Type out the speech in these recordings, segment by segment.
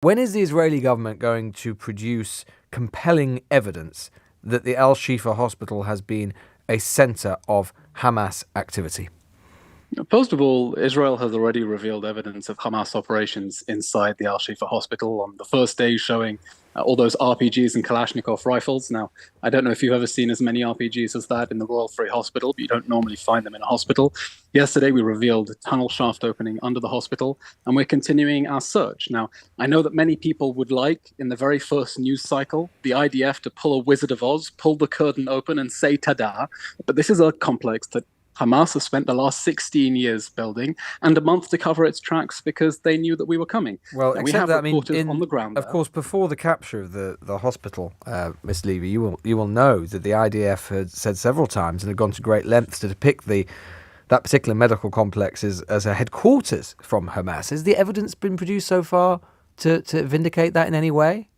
When is the Israeli government going to produce compelling evidence that the Al-Shifa Hospital has been a center of Hamas activity? First of all, Israel has already revealed evidence of Hamas operations inside the Al-Shifa Hospital on the first day, showing all those RPGs and Kalashnikov rifles. Now, I don't know if you've ever seen as many RPGs as that in the Royal Free Hospital, but you don't normally find them in a hospital. Yesterday, we revealed a tunnel shaft opening under the hospital, and we're continuing our search. Now, I know that many people would like, in the very first news cycle, the IDF to pull a Wizard of Oz, pull the curtain open and say ta-da, but this is a complex that Hamas has spent the last 16 years building, and a month to cover its tracks because they knew that we were coming. Well, we have reporters on the ground. Of course, before the capture of the hospital, Ms. Levy, you will know that the IDF had said several times and had gone to great lengths to depict that particular medical complex as a headquarters from Hamas. Has the evidence been produced so far to vindicate that in any way?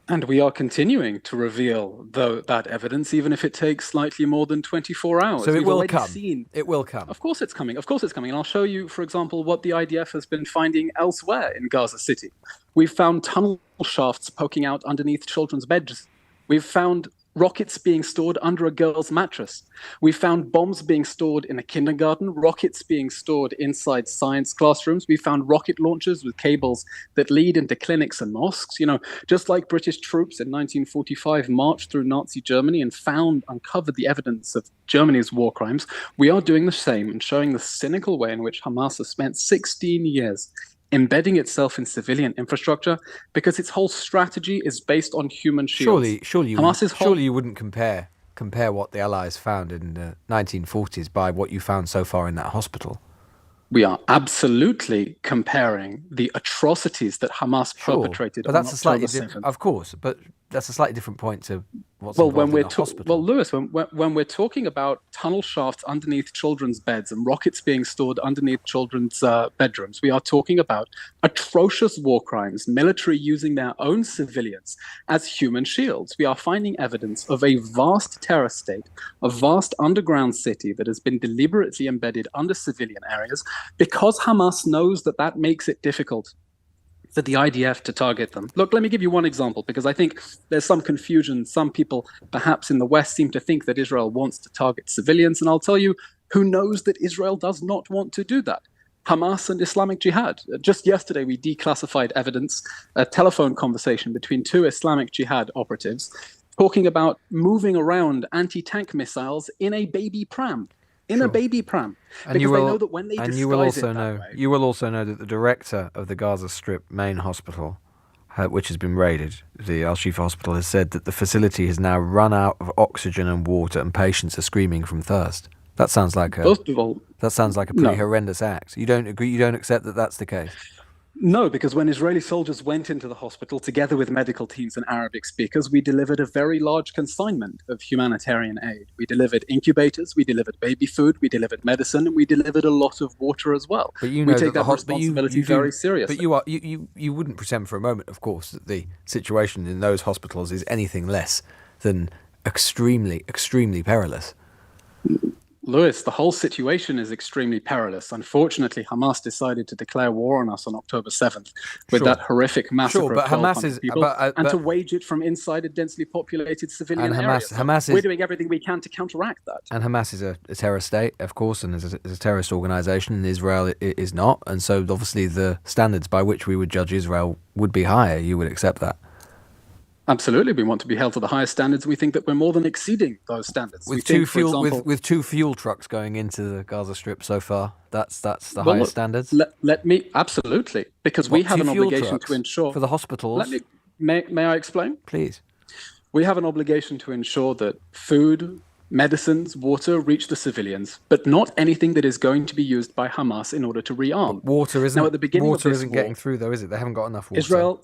And we are continuing to reveal that evidence, even if it takes slightly more than 24 hours. So it will come. It will come. Of course it's coming. Of course it's coming. And I'll show you, for example, what the IDF has been finding elsewhere in Gaza City. We've found tunnel shafts poking out underneath children's beds. We've found rockets being stored under a girl's mattress. We found bombs being stored in a kindergarten, rockets being stored inside science classrooms. We found rocket launchers with cables that lead into clinics and mosques. You know, just like British troops in 1945 marched through Nazi Germany and uncovered the evidence of Germany's war crimes, we are doing the same and showing the cynical way in which Hamas has spent 16 years embedding itself in civilian infrastructure because its whole strategy is based on human shields. Surely you wouldn't compare what the Allies found in the 1940s by what you found so far in that hospital. We are absolutely comparing the atrocities that Hamas perpetrated on October 7th. Of course, but that's a slightly different point to what's involved in the hospital. Well, Lewis, when we're talking about tunnel shafts underneath children's beds and rockets being stored underneath children's bedrooms, we are talking about atrocious war crimes, military using their own civilians as human shields. We are finding evidence of a vast terror state, a vast underground city that has been deliberately embedded under civilian areas because Hamas knows that makes it difficult for the IDF to target them. Look, let me give you one example, because I think there's some confusion. Some people, perhaps in the West, seem to think that Israel wants to target civilians, and I'll tell you who knows that Israel does not want to do that. Hamas and Islamic Jihad. Just yesterday, we declassified evidence, a telephone conversation between two Islamic Jihad operatives, talking about moving around anti-tank missiles in a baby pram. A baby pram. And you will also know that the director of the Gaza Strip main hospital, which has been raided, the Al-Shifa Hospital, has said that the facility has now run out of oxygen and water, and patients are screaming from thirst. That sounds like a pretty horrendous act. You don't agree? You don't accept that that's the case? No, because when Israeli soldiers went into the hospital together with medical teams and Arabic speakers, we delivered a very large consignment of humanitarian aid. We delivered incubators, we delivered baby food, we delivered medicine, and we delivered a lot of water as well. But you know we take that responsibility very seriously. But you wouldn't pretend for a moment, of course, that the situation in those hospitals is anything less than extremely, extremely perilous. Lewis, the whole situation is extremely perilous. Unfortunately, Hamas decided to declare war on us on October 7th with that horrific massacre of 1,200 people, and to wage it from inside a densely populated civilian area. We're doing everything we can to counteract that. And Hamas is a terror state, of course, and is a terrorist organization, and Israel is not. And so obviously the standards by which we would judge Israel would be higher. You would accept that. Absolutely, we want to be held to the highest standards. We think that we're more than exceeding those standards. With two fuel trucks going into the Gaza Strip so far, that's the highest standards. Absolutely, because we have an obligation to ensure for the hospitals. May I explain? Please. We have an obligation to ensure that food, medicines, water reach the civilians, but not anything that is going to be used by Hamas in order to rearm. Water isn't getting through, though, is it? They haven't got enough water.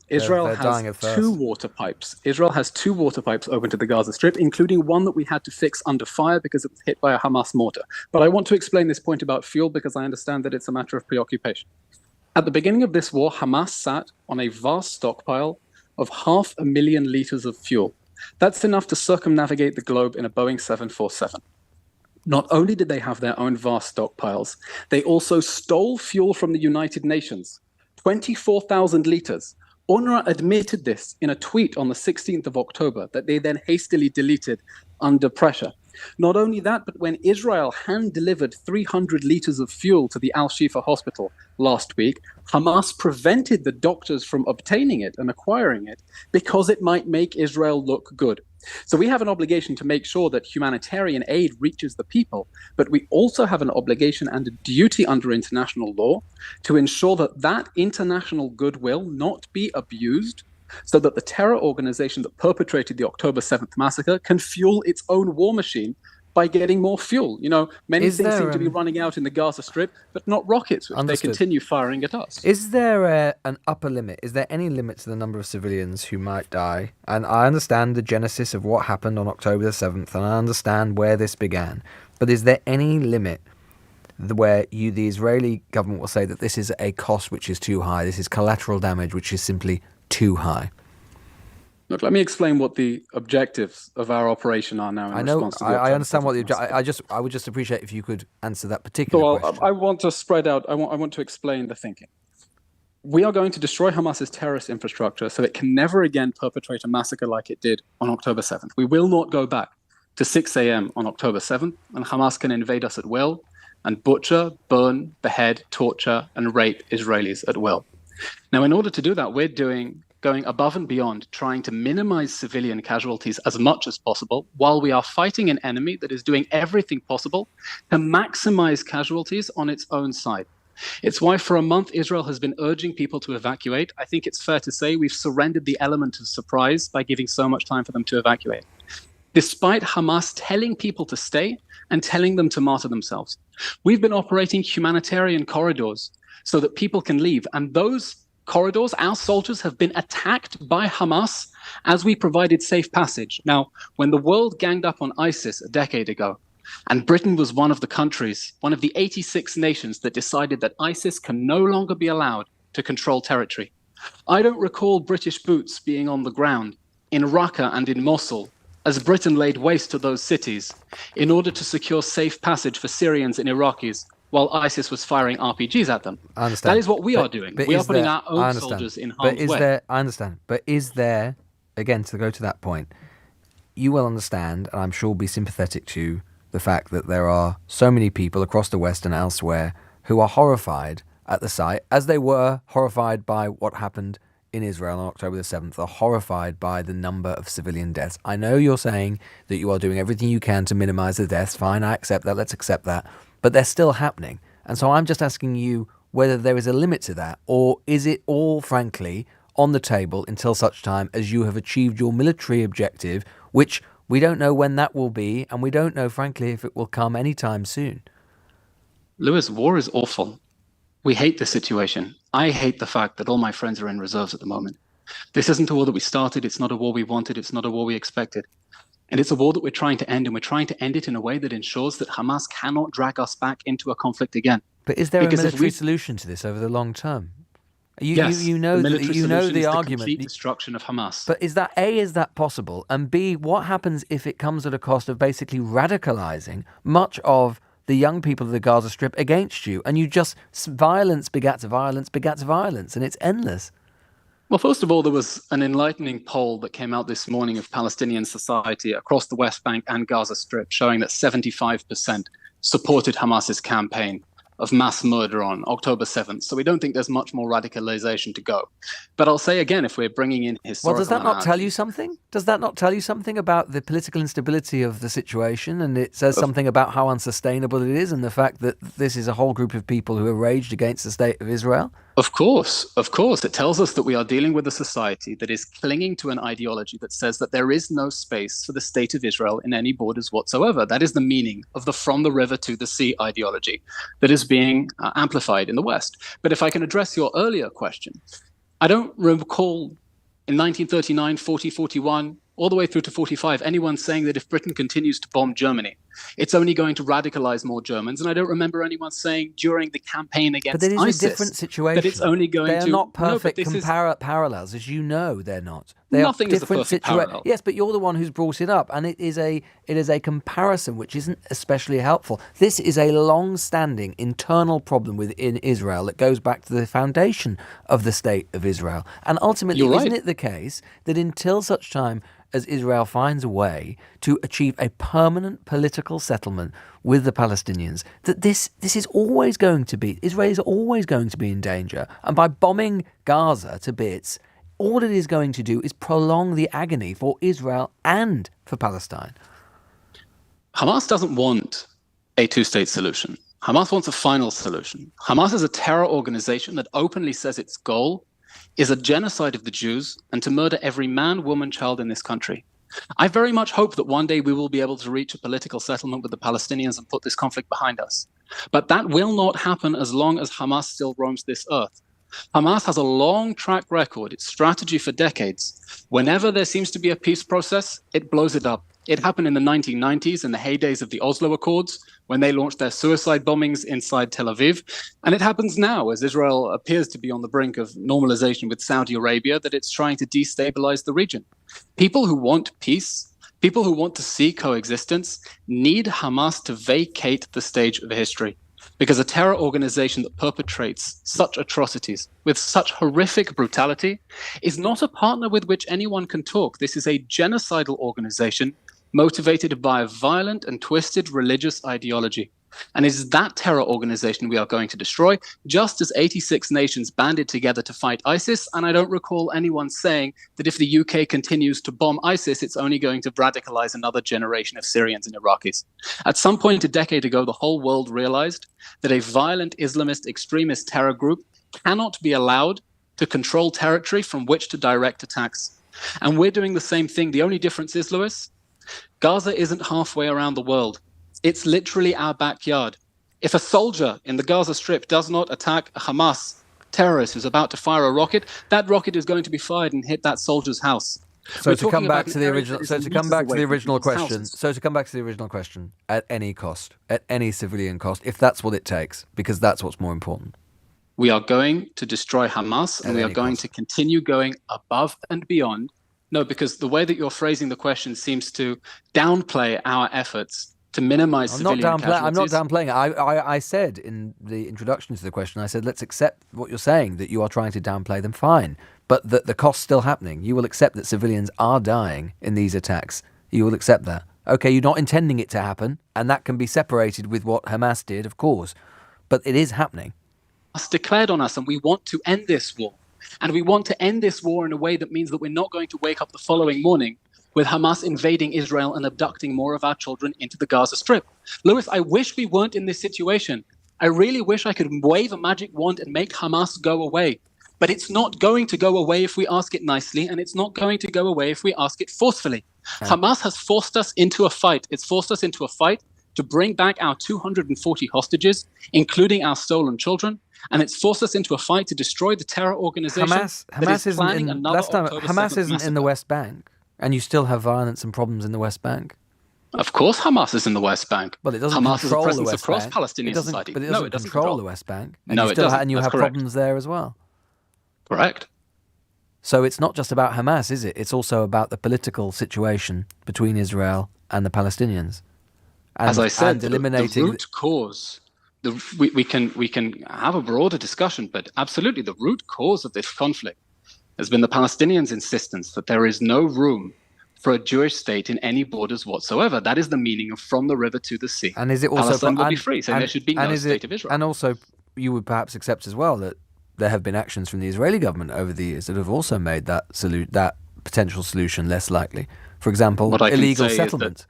Israel has two water pipes. Israel has two water pipes open to the Gaza Strip, including one that we had to fix under fire because it was hit by a Hamas mortar. But I want to explain this point about fuel because I understand that it's a matter of preoccupation. At the beginning of this war, Hamas sat on a vast stockpile of 500,000 liters of fuel. That's enough to circumnavigate the globe in a Boeing 747. Not only did they have their own vast stockpiles, they also stole fuel from the United Nations, 24,000 liters, UNRWA admitted this in a tweet on the 16th of October that they then hastily deleted under pressure. Not only that, but when Israel hand-delivered 300 liters of fuel to the Al-Shifa Hospital last week, Hamas prevented the doctors from obtaining it and acquiring it because it might make Israel look good. So we have an obligation to make sure that humanitarian aid reaches the people, but we also have an obligation and a duty under international law to ensure that that international goodwill not be abused so that the terror organization that perpetrated the October 7th massacre can fuel its own war machine by getting more fuel. You know, many things seem to be running out in the Gaza Strip, but not rockets, which they continue firing at us. Is there an upper limit? Is there any limit to the number of civilians who might die? And I understand the genesis of what happened on October the 7th, and I understand where this began. But is there any limit where the Israeli government will say that this is a cost which is too high, this is collateral damage which is simply too high? Look, let me explain what the objectives of our operation are now. I understand what the objectives. I would just appreciate if you could answer that particular question. I want to spread out. I want to explain the thinking. We are going to destroy Hamas's terrorist infrastructure so it can never again perpetrate a massacre like it did on October 7th. We will not go back to 6 a.m. on October 7th, and Hamas can invade us at will and butcher, burn, behead, torture, and rape Israelis at will. Now, in order to do that, we're going above and beyond, trying to minimize civilian casualties as much as possible, while we are fighting an enemy that is doing everything possible to maximize casualties on its own side. It's why for a month Israel has been urging people to evacuate. I think it's fair to say we've surrendered the element of surprise by giving so much time for them to evacuate, despite Hamas telling people to stay and telling them to martyr themselves. We've been operating humanitarian corridors so that people can leave, and those corridors, our soldiers have been attacked by Hamas as we provided safe passage. Now, when the world ganged up on ISIS a decade ago, and Britain was one of the countries, one of the 86 nations that decided that ISIS can no longer be allowed to control territory, I don't recall British boots being on the ground in Raqqa and in Mosul as Britain laid waste to those cities in order to secure safe passage for Syrians and Iraqis while ISIS was firing RPGs at them. I understand. That is what we are doing. We are putting our own soldiers in harm's way. I understand. But is there, again, to go to that point, you will understand, and I'm sure will be sympathetic to the fact that there are so many people across the West and elsewhere who are horrified at the sight, as they were horrified by what happened in Israel on October the 7th, are horrified by the number of civilian deaths. I know you're saying that you are doing everything you can to minimize the deaths. Fine, I accept that. Let's accept that. But they're still happening. And so I'm just asking you whether there is a limit to that, or is it all, frankly, on the table until such time as you have achieved your military objective, which we don't know when that will be, and we don't know, frankly, if it will come anytime soon. Lewis, war is awful. We hate the situation. I hate the fact that all my friends are in reserves at the moment. This isn't a war that we started. It's not a war we wanted. It's not a war we expected. And it's a war that we're trying to end, and we're trying to end it in a way that ensures that Hamas cannot drag us back into a conflict again. But is there a military solution to this over the long term? Yes, you know the argument. The complete destruction of Hamas. But is that possible? And B, what happens if it comes at a cost of basically radicalizing much of the young people of the Gaza Strip against you, and you just violence begats violence begats violence, and it's endless? Well, first of all, there was an enlightening poll that came out this morning of Palestinian society across the West Bank and Gaza Strip showing that 75% supported Hamas's campaign of mass murder on October 7th. So we don't think there's much more radicalization to go. But I'll say again, if we're bringing in historical... Well, does that not tell you something? Does that not tell you something about the political instability of the situation? And it says something about how unsustainable it is, and the fact that this is a whole group of people who are raged against the state of Israel? Of course. It tells us that we are dealing with a society that is clinging to an ideology that says that there is no space for the state of Israel in any borders whatsoever. That is the meaning of the from the river to the sea ideology that is being amplified in the West. But if I can address your earlier question, I don't recall in 1939, 40, 41, all the way through to 45, anyone saying that if Britain continues to bomb Germany, it's only going to radicalize more Germans. And I don't remember anyone saying during the campaign against ISIS. But it is a different situation. That it's only going they are to... not perfect parallels, as you know they're not. Nothing is a perfect parallel. Yes, but you're the one who's brought it up, and it is a comparison which isn't especially helpful. This is a long-standing internal problem within Israel that goes back to the foundation of the State of Israel. And ultimately, isn't it the case that until such time as Israel finds a way to achieve a permanent political settlement with the Palestinians, that this is always going to be, Israel is always going to be in danger. And by bombing Gaza to bits, all it is going to do is prolong the agony for Israel and for Palestine. Hamas doesn't want a two-state solution. Hamas wants a final solution. Hamas is a terror organization that openly says its goal is a genocide of the Jews and to murder every man, woman, child in this country. I very much hope that one day we will be able to reach a political settlement with the Palestinians and put this conflict behind us. But that will not happen as long as Hamas still roams this earth. Hamas has a long track record, its strategy for decades. Whenever there seems to be a peace process, it blows it up. It happened in the 1990s, in the heydays of the Oslo Accords, when they launched their suicide bombings inside Tel Aviv. And it happens now, as Israel appears to be on the brink of normalization with Saudi Arabia, that it's trying to destabilize the region. People who want peace, people who want to see coexistence, need Hamas to vacate the stage of history. Because a terror organization that perpetrates such atrocities with such horrific brutality is not a partner with which anyone can talk. This is a genocidal organization motivated by a violent and twisted religious ideology. And is that terror organization we are going to destroy, just as 86 nations banded together to fight ISIS. And I don't recall anyone saying that if the UK continues to bomb ISIS, it's only going to radicalize another generation of Syrians and Iraqis. At some point a decade ago, the whole world realized that a violent Islamist extremist terror group cannot be allowed to control territory from which to direct attacks. And we're doing the same thing. The only difference is, Lewis, Gaza isn't halfway around the world. It's literally our backyard. If a soldier in the Gaza Strip does not attack a Hamas terrorist who's about to fire a rocket, that rocket is going to be fired and hit that soldier's house. So to come back to the original question, at any cost, at any civilian cost, if that's what it takes, because that's what's more important. We are going to destroy Hamas, and we are going to continue going above and beyond. No, because the way that you're phrasing the question seems to downplay our efforts to minimize civilian casualties. I'm not downplaying it. I said in the introduction to the question, I said, let's accept what you're saying, that you are trying to downplay them, fine. But that the cost's still happening. You will accept that civilians are dying in these attacks. You will accept that. Okay, you're not intending it to happen, and that can be separated with what Hamas did, of course. But it is happening. Hamas declared on us, and we want to end this war. And we want to end this war in a way that means that we're not going to wake up the following morning with Hamas invading Israel and abducting more of our children into the Gaza Strip. Lewis, I wish we weren't in this situation. I really wish I could wave a magic wand and make Hamas go away. But it's not going to go away if we ask it nicely, and it's not going to go away if we ask it forcefully. Okay. Hamas has forced us into a fight. It's forced us into a fight to bring back our 240 hostages, including our stolen children. And it's forced us into a fight to destroy the terror organization Hamas isn't in the West Bank. And you still have violence and problems in the West Bank. Of course Hamas is in the West Bank. Well, it doesn't Hamas control is a presence the West across Bank. Palestinian society. But it doesn't control the West Bank. And no, it doesn't. And you have problems there as well. Correct. So it's not just about Hamas, is it? It's also about the political situation between Israel and the Palestinians. And, as I said, and eliminating the root cause. We can have a broader discussion, but absolutely the root cause of this conflict has been the Palestinians' insistence that there is no room for a Jewish state in any borders whatsoever. That is the meaning of from the river to the sea. And is it also Palestine will be free, so there should be no state of Israel. And also, you would perhaps accept as well that there have been actions from the Israeli government over the years that have also made that potential solution less likely. For example, illegal settlement.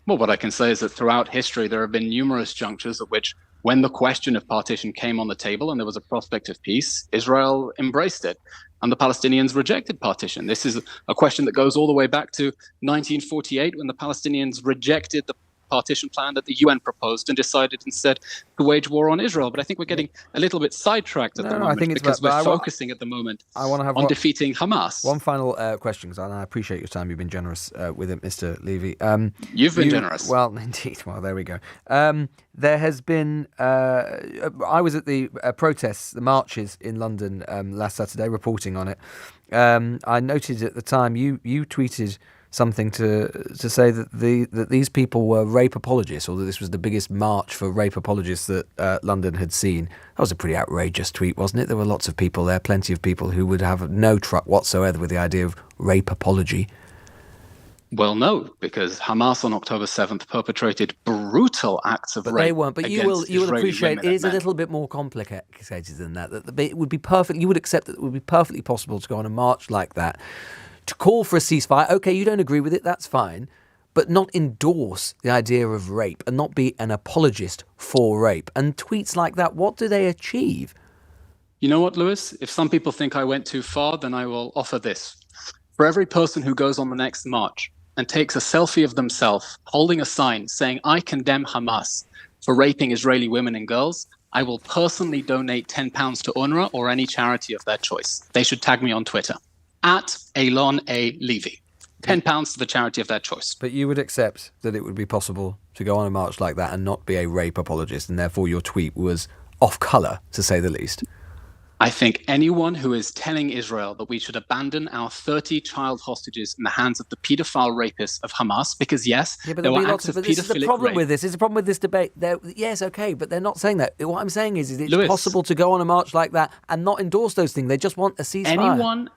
What I can say is that throughout history, there have been numerous junctures at which, when the question of partition came on the table and there was a prospect of peace, Israel embraced it. And the Palestinians rejected partition. This is a question that goes all the way back to 1948, when the Palestinians rejected the partition plan that the UN proposed and decided instead to wage war on Israel. But I think we're getting a little bit sidetracked at the moment because we're focusing at the moment on defeating Hamas. One final question, and I appreciate your time. You've been generous with it, Mr. Levy. You've been generous. Well, indeed. Well, there we go. There has been... I was at the protests, the marches in London last Saturday, reporting on it. I noted at the time you tweeted something to say that these people were rape apologists, or that this was the biggest march for rape apologists that London had seen. That was a pretty outrageous tweet, wasn't it? There were lots of people there, plenty of people who would have no truck whatsoever with the idea of rape apology. Well, no, because Hamas on October 7th perpetrated brutal acts of rape. But they weren't. But you will appreciate it is a little bit more complicated than that. That it would be perfect. You would accept that it would be perfectly possible to go on a march like that, to call for a ceasefire. Okay, you don't agree with it, that's fine, but not endorse the idea of rape and not be an apologist for rape. And tweets like that, what do they achieve? You know what, Lewis? If some people think I went too far, then I will offer this. For every person who goes on the next march and takes a selfie of themselves holding a sign saying, "I condemn Hamas for raping Israeli women and girls," I will personally donate £10 to UNRWA or any charity of their choice. They should tag me on Twitter, at Eylon A. Levy. £10 to the charity of their choice. But you would accept that it would be possible to go on a march like that and not be a rape apologist, and therefore your tweet was off colour, to say the least? I think anyone who is telling Israel that we should abandon our 30 child hostages in the hands of the paedophile rapists of Hamas, because yes, there were acts of pedophilic rape. This is the problem with this. This is the problem with this debate. Yes, okay, but they're not saying that. What I'm saying is it's possible to go on a march like that and not endorse those things. They just want a ceasefire.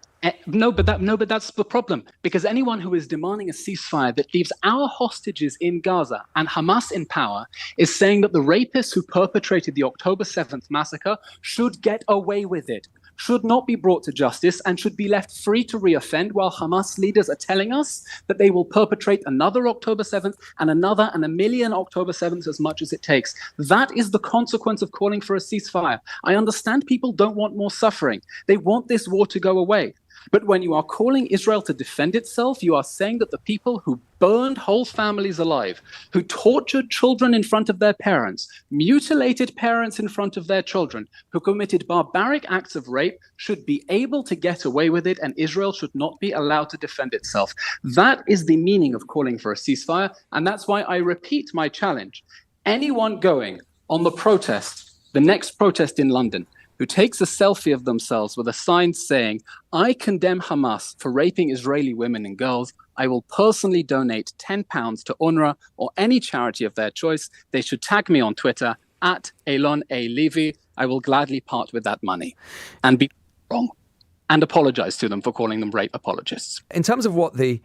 No, but that's the problem, because anyone who is demanding a ceasefire that leaves our hostages in Gaza and Hamas in power is saying that the rapists who perpetrated the October 7th massacre should get away with it, should not be brought to justice, and should be left free to reoffend, while Hamas leaders are telling us that they will perpetrate another October 7th and another and a million October 7th as much as it takes. That is the consequence of calling for a ceasefire. I understand people don't want more suffering. They want this war to go away. But when you are calling Israel to defend itself, you are saying that the people who burned whole families alive, who tortured children in front of their parents, mutilated parents in front of their children, who committed barbaric acts of rape, should be able to get away with it, and Israel should not be allowed to defend itself. That is the meaning of calling for a ceasefire, and that's why I repeat my challenge. Anyone going on the next protest in London, who takes a selfie of themselves with a sign saying, "I condemn Hamas for raping Israeli women and girls. I will personally donate £10 to UNRWA or any charity of their choice. They should tag me on Twitter, at Eylon A. Levy. I will gladly part with that money and be wrong and apologize to them for calling them rape apologists." In terms of what the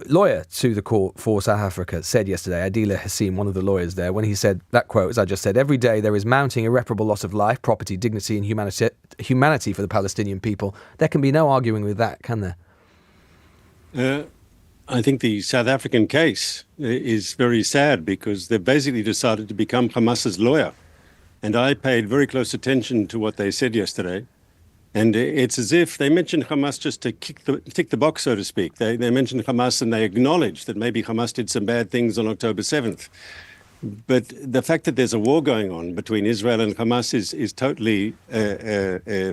lawyer to the court for South Africa said yesterday, Adila Hassim, one of the lawyers there, when he said that quote, as I just said, "Every day there is mounting irreparable loss of life, property, dignity and humanity for the Palestinian people." There can be no arguing with that, can there? I think the South African case is very sad because they've basically decided to become Hamas's lawyer. And I paid very close attention to what they said yesterday. And it's as if they mentioned Hamas just to tick the box, so to speak. They mentioned Hamas and they acknowledge that maybe Hamas did some bad things on October 7th. But the fact that there's a war going on between Israel and Hamas is totally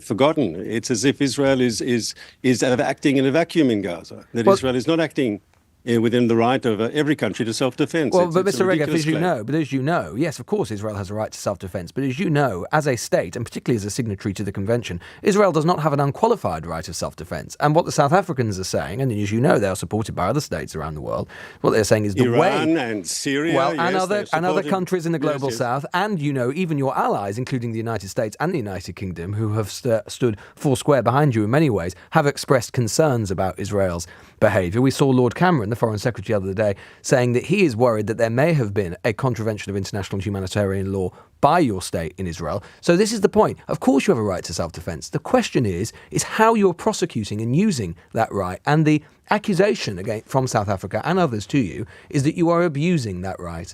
forgotten. It's as if Israel is acting in a vacuum in Gaza, that Israel is not acting within the right of every country to self-defense. Well, but Mr. Regev, as you know, yes, of course Israel has a right to self-defense, but as you know, as a state, and particularly as a signatory to the convention, Israel does not have an unqualified right of self-defense. And what the South Africans are saying, and as you know, they are supported by other states around the world, what they're saying is the Iran and Syria, and other countries in the global south, and, you know, even your allies, including the United States and the United Kingdom, who have stood four square behind you in many ways, have expressed concerns about Israel's behaviour. We saw Lord Cameron, the Foreign Secretary, the other day, saying that he is worried that there may have been a contravention of international humanitarian law by your state in Israel. So this is the point. Of course you have a right to self-defense. The question is how you're prosecuting and using that right. And the accusation from South Africa and others to you is that you are abusing that right.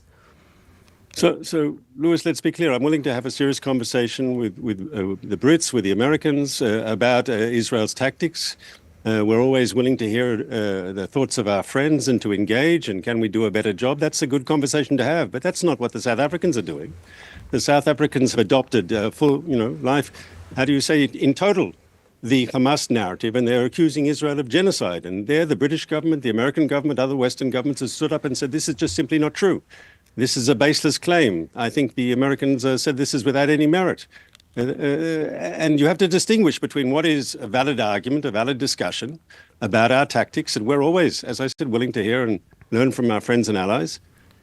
So, Lewis, let's be clear. I'm willing to have a serious conversation with the Brits, with the Americans about Israel's tactics. We're always willing to hear the thoughts of our friends and to engage, and can we do a better job? That's a good conversation to have, but that's not what the South Africans are doing. The South Africans have adopted full, life, how do you say it, in total, the Hamas narrative, and they're accusing Israel of genocide. And there, the British government, the American government, other Western governments have stood up and said, this is just simply not true. This is a baseless claim. I think the Americans said this is without any merit. And you have to distinguish between what is a valid argument, a valid discussion about our tactics. And we're always, as I said, willing to hear and learn from our friends and allies.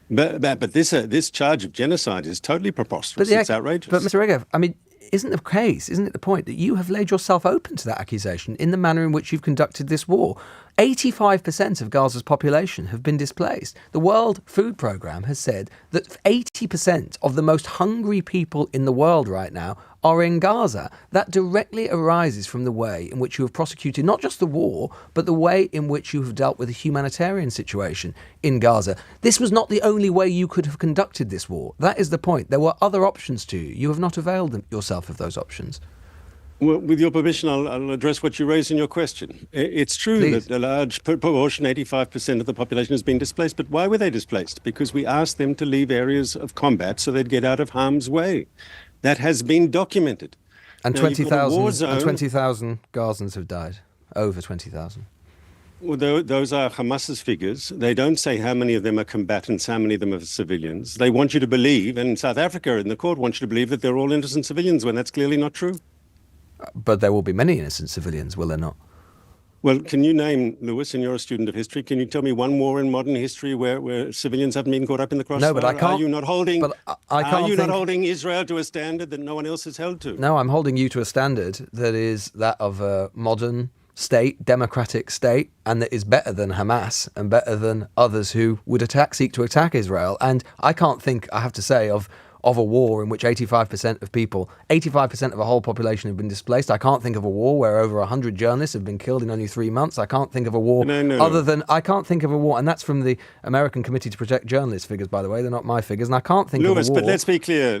But this charge of genocide is totally preposterous. It's outrageous. But Mr. Regev, I mean, isn't it the point that you have laid yourself open to that accusation in the manner in which you've conducted this war? 85% of Gaza's population have been displaced. The World Food Programme has said that 80% of the most hungry people in the world right now are in Gaza. That directly arises from the way in which you have prosecuted not just the war, but the way in which you have dealt with the humanitarian situation in Gaza. This was not the only way you could have conducted this war. That is the point. There were other options to you. You have not availed yourself of those options. Well, with your permission, I'll address what you raised in your question. It's true Please. that a large proportion, 85% of the population has been displaced. But why were they displaced? Because we asked them to leave areas of combat so they'd get out of harm's way. That has been documented. And 20,000 Gazans have died. Over 20,000. Well, those are Hamas's figures. They don't say how many of them are combatants, how many of them are civilians. They want you to believe, and South Africa in the court wants you to believe that they're all innocent civilians when that's clearly not true. But there will be many innocent civilians, will there not? Well, can you name, Lewis, and you're a student of history, can you tell me one war in modern history where civilians haven't been caught up in the crossfire? No, but I can't. Are you not holding, not holding Israel to a standard that no one else is held to? No, I'm holding you to a standard that is that of a modern state, democratic state, and that is better than Hamas and better than others who would seek to attack Israel. And I can't think, I have to say, of a war in which 85% of a whole population have been displaced. I can't think of a war where over 100 journalists have been killed in only 3 months. I can't think of a war I can't think of a war, and that's from the American Committee to Protect Journalists figures, by the way. They're not my figures, and I can't think of a war. Lewis, but let's be clear.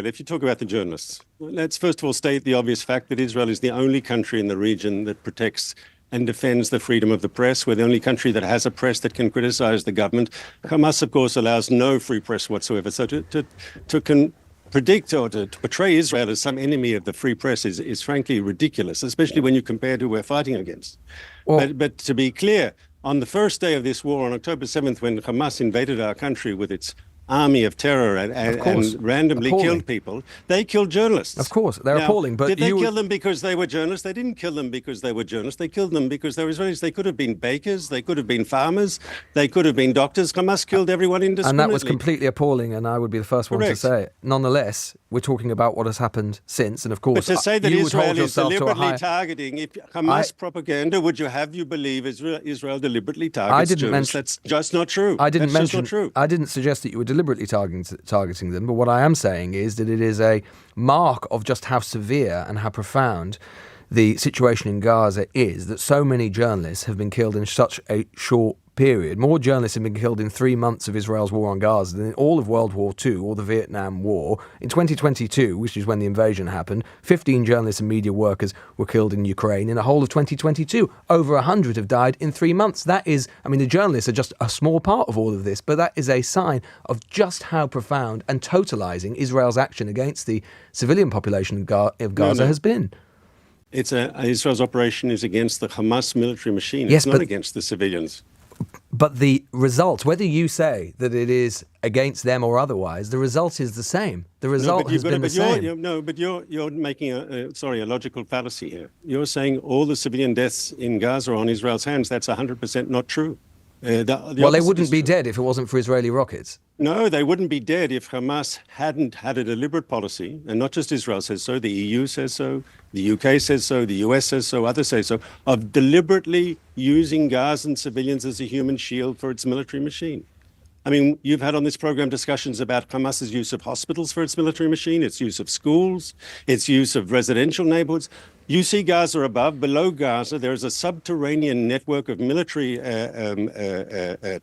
If you talk about the journalists, let's first of all state the obvious fact that Israel is the only country in the region that protects and defends the freedom of the press. We're the only country that has a press that can criticize the government. Hamas, of course, allows no free press whatsoever. So to predict or to portray Israel as some enemy of the free press is frankly ridiculous, especially when you compare to who we're fighting against. But to be clear, on the first day of this war, on October 7th, when Hamas invaded our country with its army of terror and randomly killed people, they killed journalists. Of course, they're appalling. But did they kill them because they were journalists? They didn't kill them because they were journalists. They killed them because they were Israelis. They could have been bakers. They could have been farmers. They could have been doctors. Hamas killed everyone indiscriminately. And that was completely appalling, and I would be the first one to say it. Nonetheless, we're talking about what has happened since, and of course, but to say that Israel is deliberately targeting Hamas propaganda, would you have you believe Israel deliberately targets journalists? That's just not true. I didn't suggest that you were deliberately targeting them, but what I am saying is that it is a mark of just how severe and how profound the situation in Gaza is that so many journalists have been killed in such a short period. More journalists have been killed in 3 months of Israel's war on Gaza than in all of World War II or the Vietnam War. In 2022, which is when the invasion happened, 15 journalists and media workers were killed in Ukraine. In the whole of 2022, over 100 have died in 3 months. That is, the journalists are just a small part of all of this, but that is a sign of just how profound and totalizing Israel's action against the civilian population of Gaza has been. Israel's operation is against the Hamas military machine. It's not against the civilians. But the result, whether you say that it is against them or otherwise, the result is the same. The result has been the same. But you're making a logical fallacy here. You're saying all the civilian deaths in Gaza are on Israel's hands. That's 100% not true. They wouldn't be dead if it wasn't for Israeli rockets. No, they wouldn't be dead if Hamas hadn't had a deliberate policy, and not just Israel says so, the EU says so, the UK says so, the US says so, others say so, of deliberately using Gazan civilians as a human shield for its military machine. You've had on this program discussions about Hamas's use of hospitals for its military machine, its use of schools, its use of residential neighborhoods. You see Gaza above. Below Gaza, there is a subterranean network of military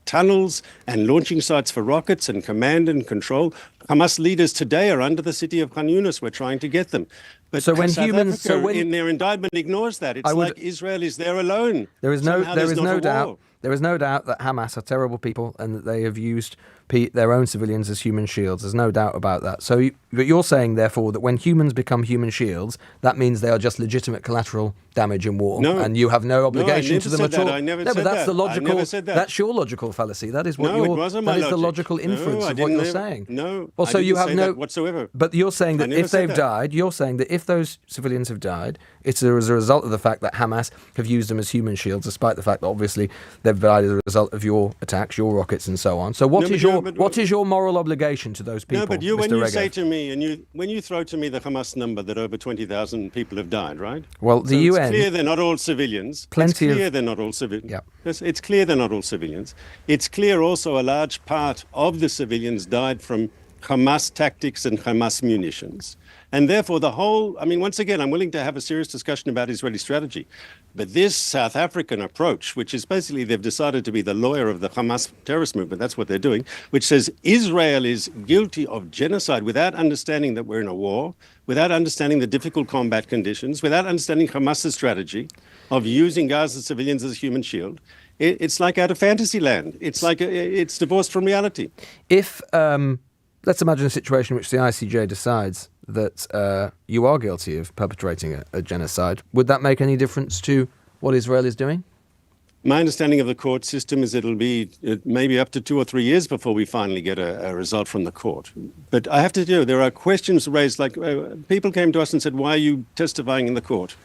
tunnels and launching sites for rockets and command and control. Hamas leaders today are under the city of Khan Yunis. We're trying to get them. But so when South humans, Africa, in their indictment, ignores that. It's like Israel is there alone. There is no doubt. There is no doubt that Hamas are terrible people and that they have used their own civilians as human shields. There's no doubt about that. So, but you're saying, therefore, that when humans become human shields, that means they are just legitimate collateral damage in war, and you have no obligation to them at all. I never said said that's that. the logical. I never said that. That's your logical fallacy. That is what it wasn't my the logic. logical inference of what you're saying. No, well, so I didn't you have say no that whatsoever. But you're saying that if they've died, you're saying that if those civilians have died, it's as a result of the fact that Hamas have used them as human shields, despite the fact that obviously they've died as a result of your attacks, your rockets, and so on. So what is your moral obligation to those people? No, but when Mr. you Regev? say to me, when you throw to me the Hamas number that over 20,000 people have died, right? Well, the UN. It's clear they're not all civilians. It's clear they're not all civilians. Yeah. It's clear they're not all civilians. It's clear also a large part of the civilians died from Hamas tactics and Hamas munitions. And therefore, once again, I'm willing to have a serious discussion about Israeli strategy. But this South African approach, which is basically they've decided to be the lawyer of the Hamas terrorist movement, that's what they're doing, which says Israel is guilty of genocide without understanding that we're in a war, without understanding the difficult combat conditions, without understanding Hamas's strategy of using Gaza civilians as a human shield. It's like out of fantasy land. It's like it's divorced from reality. If let's imagine a situation in which the ICJ decides that you are guilty of perpetrating a genocide. Would that make any difference to what Israel is doing? My understanding of the court system is it'll be maybe up to 2 or 3 years before we finally get a result from the court. But I have to tell you, there are questions raised, like people came to us and said, why are you testifying in the court?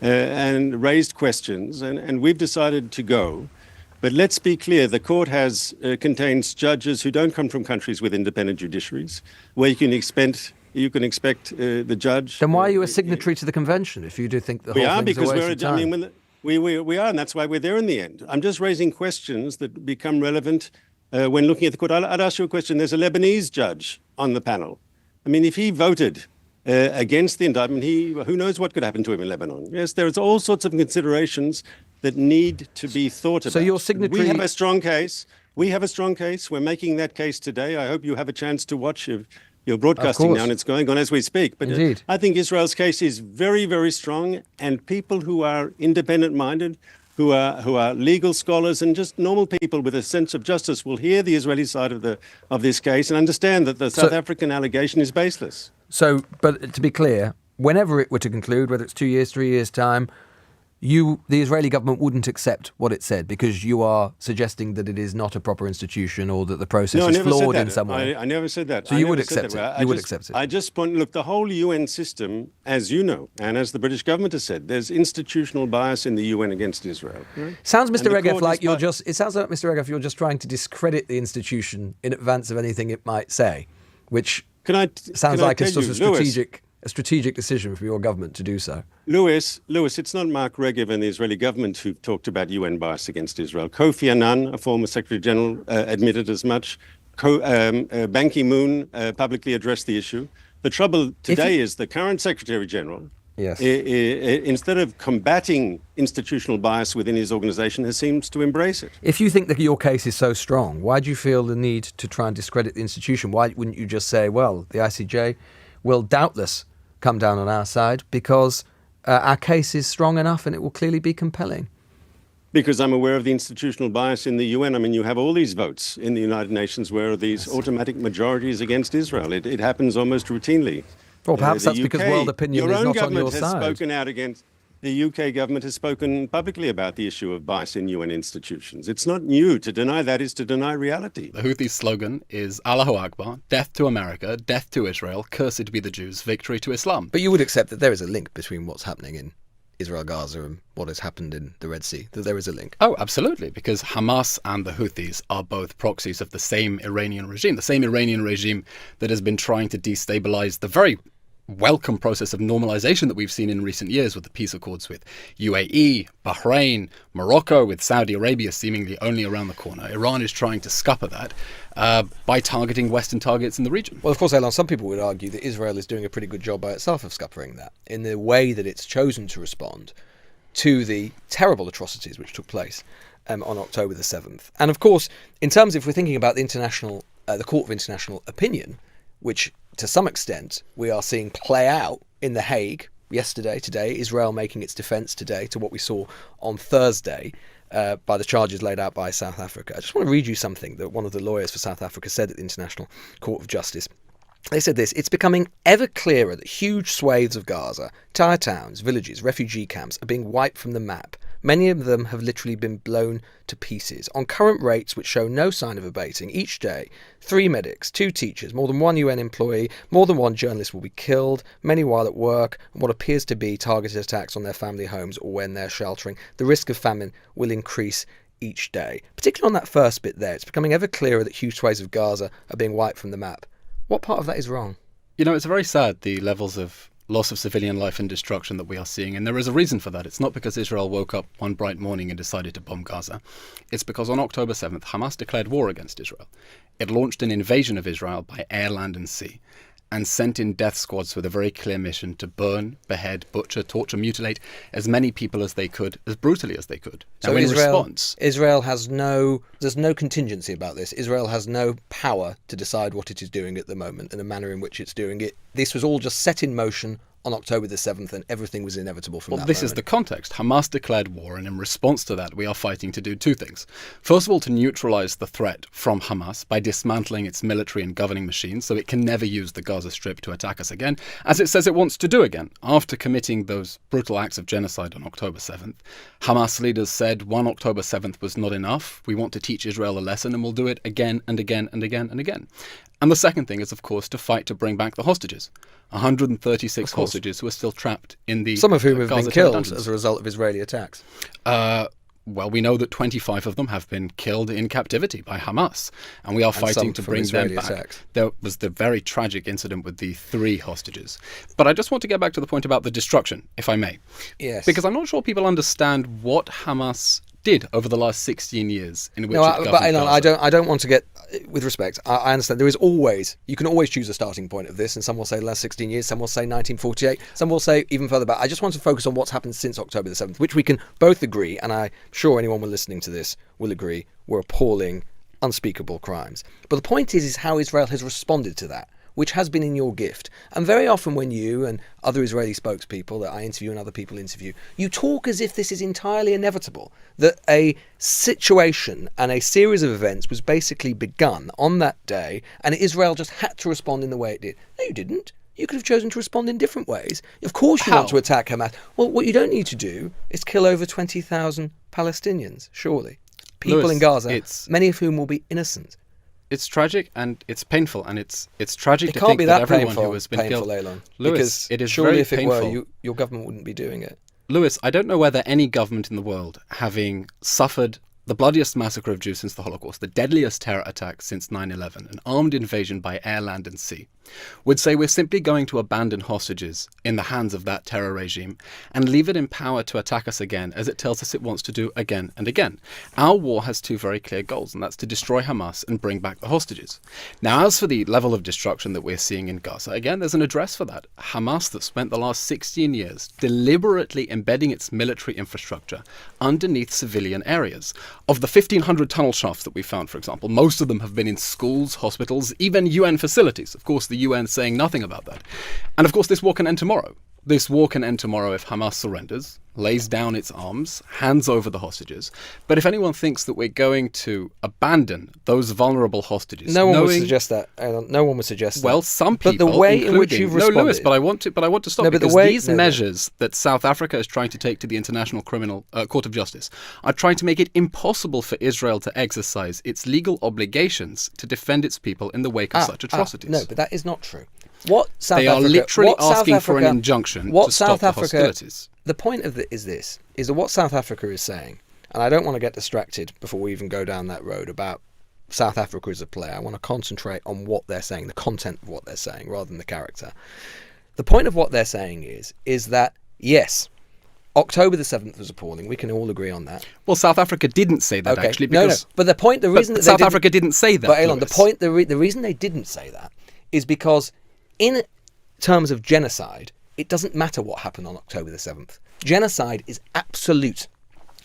And raised questions, and we've decided to go. But let's be clear, the court contains judges who don't come from countries with independent judiciaries, where you can expect the judge. Then why are you a signatory to the convention if you do think the whole thing's a waste of time? We are, and that's why we're there in the end. I'm just raising questions that become relevant when looking at the court. I'd ask you a question. There's a Lebanese judge on the panel. I mean, if he voted against the indictment, who knows what could happen to him in Lebanon? Yes, there's all sorts of considerations that need to be thought about. So your signatory... We have a strong case. We're making that case today. I hope you have a chance to watch it. You're broadcasting now, and it's going on as we speak. But indeed. I think Israel's case is very, very strong, and people who are independent-minded, who are legal scholars, and just normal people with a sense of justice will hear the Israeli side of this case and understand that the South African allegation is baseless. So, but to be clear, whenever it were to conclude, whether it's 2 years, 3 years' time, the Israeli government wouldn't accept what it said because you are suggesting that it is not a proper institution or that the process is flawed in some way. I never said that. So you would accept it? You would accept it? I just look, the whole UN system, as you know, and as the British government has said, there's institutional bias in the UN against Israel. Right? Sounds, Mr. Regev, like it sounds like, Mr. Regev, you're just trying to discredit the institution in advance of anything it might say, which sounds like a sort of strategic decision for your government to do so. Lewis, it's not Mark Regev and the Israeli government who've talked about UN bias against Israel. Kofi Annan, a former Secretary General, admitted as much. Ban Ki-moon publicly addressed the issue. The trouble today is the current Secretary General, instead of combating institutional bias within his organization, seems to embrace it. If you think that your case is so strong, why do you feel the need to try and discredit the institution? Why wouldn't you just say, well, the ICJ will doubtless come down on our side because our case is strong enough and it will clearly be compelling? Because I'm aware of the institutional bias in the UN. I mean, you have all these votes in the United Nations where these automatic majorities against Israel. It happens almost routinely. Well, perhaps that's because world opinion is not on your side. The UK government has spoken publicly about the issue of bias in UN institutions. It's not new. To deny that is to deny reality. The Houthis' slogan is Allahu Akbar, death to America, death to Israel, cursed be the Jews, victory to Islam. But you would accept that there is a link between what's happening in Israel, Gaza, and what has happened in the Red Sea, that there is a link. Oh, absolutely, because Hamas and the Houthis are both proxies of the same Iranian regime that has been trying to destabilize the very welcome process of normalization that we've seen in recent years with the peace accords with UAE, Bahrain, Morocco, with Saudi Arabia seemingly only around the corner. Iran is trying to scupper that by targeting Western targets in the region. Well, of course, Eylon, some people would argue that Israel is doing a pretty good job by itself of scuppering that in the way that it's chosen to respond to the terrible atrocities which took place on October the 7th. And of course, in terms of, if we're thinking about the Court of International Opinion, which to some extent we are seeing play out in The Hague yesterday, today, Israel making its defence today to what we saw on Thursday by the charges laid out by South Africa. I just want to read you something that one of the lawyers for South Africa said at the International Court of Justice. They said this: "It's becoming ever clearer that huge swathes of Gaza, entire towns, villages, refugee camps are being wiped from the map. Many of them have literally been blown to pieces. On current rates which show no sign of abating, each day, 3 medics, 2 teachers, more than 1 UN employee, more than 1 journalist will be killed, many while at work, and what appears to be targeted attacks on their family homes or when they're sheltering. The risk of famine will increase each day." Particularly on that first bit there, it's becoming ever clearer that huge swathes of Gaza are being wiped from the map. What part of that is wrong? It's very sad, the levels of loss of civilian life and destruction that we are seeing. And there is a reason for that. It's not because Israel woke up one bright morning and decided to bomb Gaza. It's because on October 7th, Hamas declared war against Israel. It launched an invasion of Israel by air, land and sea, and sent in death squads with a very clear mission to burn, behead, butcher, torture, mutilate as many people as they could, as brutally as they could. So in response, Israel has there's no contingency about this. Israel has no power to decide what it is doing at the moment and the manner in which it's doing it. This was all just set in motion on October the 7th, and everything was inevitable from that moment. Well, this is the context. Hamas declared war, and in response to that, we are fighting to do 2 things. First of all, to neutralize the threat from Hamas by dismantling its military and governing machines so it can never use the Gaza Strip to attack us again, as it says it wants to do again. After committing those brutal acts of genocide on October 7th, Hamas leaders said 1 October 7th was not enough. We want to teach Israel a lesson, and we'll do it again and again and again and again. And the second thing is, of course, to fight to bring back the hostages. 136 hostages who are still trapped in the some of whom have Gaza been killed dungeons. as a result of Israeli attacks. Well, we know that 25 of them have been killed in captivity by Hamas, and we are fighting to bring them back. Attacks. There was the very tragic incident with the 3 hostages. But I just want to get back to the point about the destruction, if I may. Yes. Because I'm not sure people understand what Hamas did over the last 16 years in which it governed but Eylon, Gaza. I don't want to get, with respect, I understand there is always, you can always choose a starting point of this, and some will say the last 16 years, some will say 1948, some will say even further back. I just want to focus on what's happened since October the 7th, which we can both agree, and I'm sure anyone listening to this will agree, were appalling, unspeakable crimes. But the point is how Israel has responded to that, which has been in your gift. And very often when you and other Israeli spokespeople that I interview and other people interview, you talk as if this is entirely inevitable, that a situation and a series of events was basically begun on that day, and Israel just had to respond in the way it did. No, you didn't. You could have chosen to respond in different ways. Of course you want to attack Hamas. Well, what you don't need to do is kill over 20,000 Palestinians, surely. People Lewis, in Gaza, many of whom will be innocent. It's tragic and it's painful, and it's tragic to think that everyone who has been killed. Eylon, Lewis, because it is surely very if it painful. were, your government wouldn't be doing it. Lewis, I don't know whether any government in the world, having suffered the bloodiest massacre of Jews since the Holocaust, the deadliest terror attack since 9/11, an armed invasion by air, land and sea, would say we're simply going to abandon hostages in the hands of that terror regime and leave it in power to attack us again, as it tells us it wants to do again and again. Our war has 2 very clear goals, and that's to destroy Hamas and bring back the hostages. Now, as for the level of destruction that we're seeing in Gaza, again, there's an address for that. Hamas, that spent the last 16 years deliberately embedding its military infrastructure underneath civilian areas. Of the 1,500 tunnel shafts that we found, for example, most of them have been in schools, hospitals, even UN facilities. Of course, the UN saying nothing about that. And of course, this war can end tomorrow. This war can end tomorrow if Hamas surrenders, lays down its arms, hands over the hostages. But if anyone thinks that we're going to abandon those vulnerable hostages, no one would suggest that. No one would suggest that. Well, some people, but the way in which you've responded. No, Lewis, but I want to stop because these measures that South Africa is trying to take to the International Criminal Court of Justice are trying to make it impossible for Israel to exercise its legal obligations to defend its people in the wake of such atrocities. No, but that is not true. They are literally asking for an injunction to stop the hostilities. The point of is that what South Africa is saying, and I don't want to get distracted before we even go down that road about South Africa as a player. I want to concentrate on what they're saying, the content of what they're saying, rather than the character. The point of what they're saying is that, yes, October the 7th was appalling. We can all agree on that. Well, South Africa didn't say that, actually. Because, But the reason that South Africa didn't say that. But Eylon, the reason they didn't say that is because in terms of genocide, it doesn't matter what happened on October the 7th. Genocide is absolute.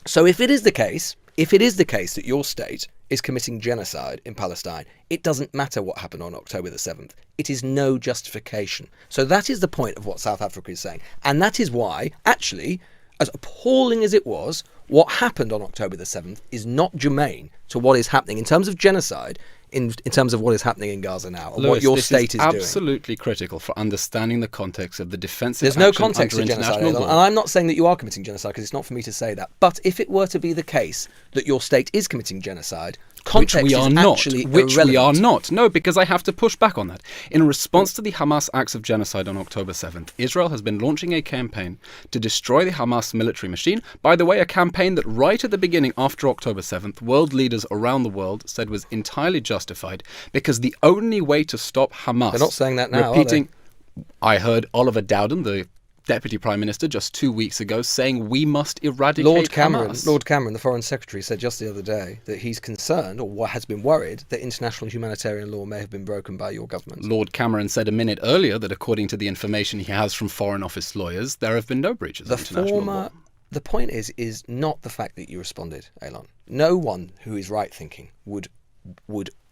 So if it is the case if it is the case that your state is committing genocide in Palestine, it doesn't matter what happened on October the 7th. It is no justification. So that is the point of what South Africa is saying. And that is why, actually, as appalling as it was, what happened on October the 7th is not germane to what is happening in terms of genocide, in terms of what is happening in Gaza now, and Lewis, what your state is doing. Absolutely critical for understanding the context of the defensive There's no action context under to genocide, international Eylon, law. and I'm not saying that you are committing genocide, because it's not for me to say that. But if it were to be the case that your state is committing genocide, context which we are is not. actually Which we are irrelevant. not. No, because I have to push back on that. In response to the Hamas acts of genocide on October 7th, Israel has been launching a campaign to destroy the Hamas military machine. By the way, a campaign that right at the beginning, after October 7th, world leaders around the world said was entirely justified, because the only way to stop Hamas... They're not saying that now, repeating, are they? I heard Oliver Dowden, the Deputy Prime Minister, just 2 weeks ago, saying we must eradicate Hamas. Lord Cameron, the Foreign Secretary, said just the other day that he's concerned, or has been worried, that international humanitarian law may have been broken by your government. Lord Cameron said a minute earlier that according to the information he has from Foreign Office lawyers, there have been no breaches of international law. The point is not the fact that you responded, Eylon. No one who is right-thinking would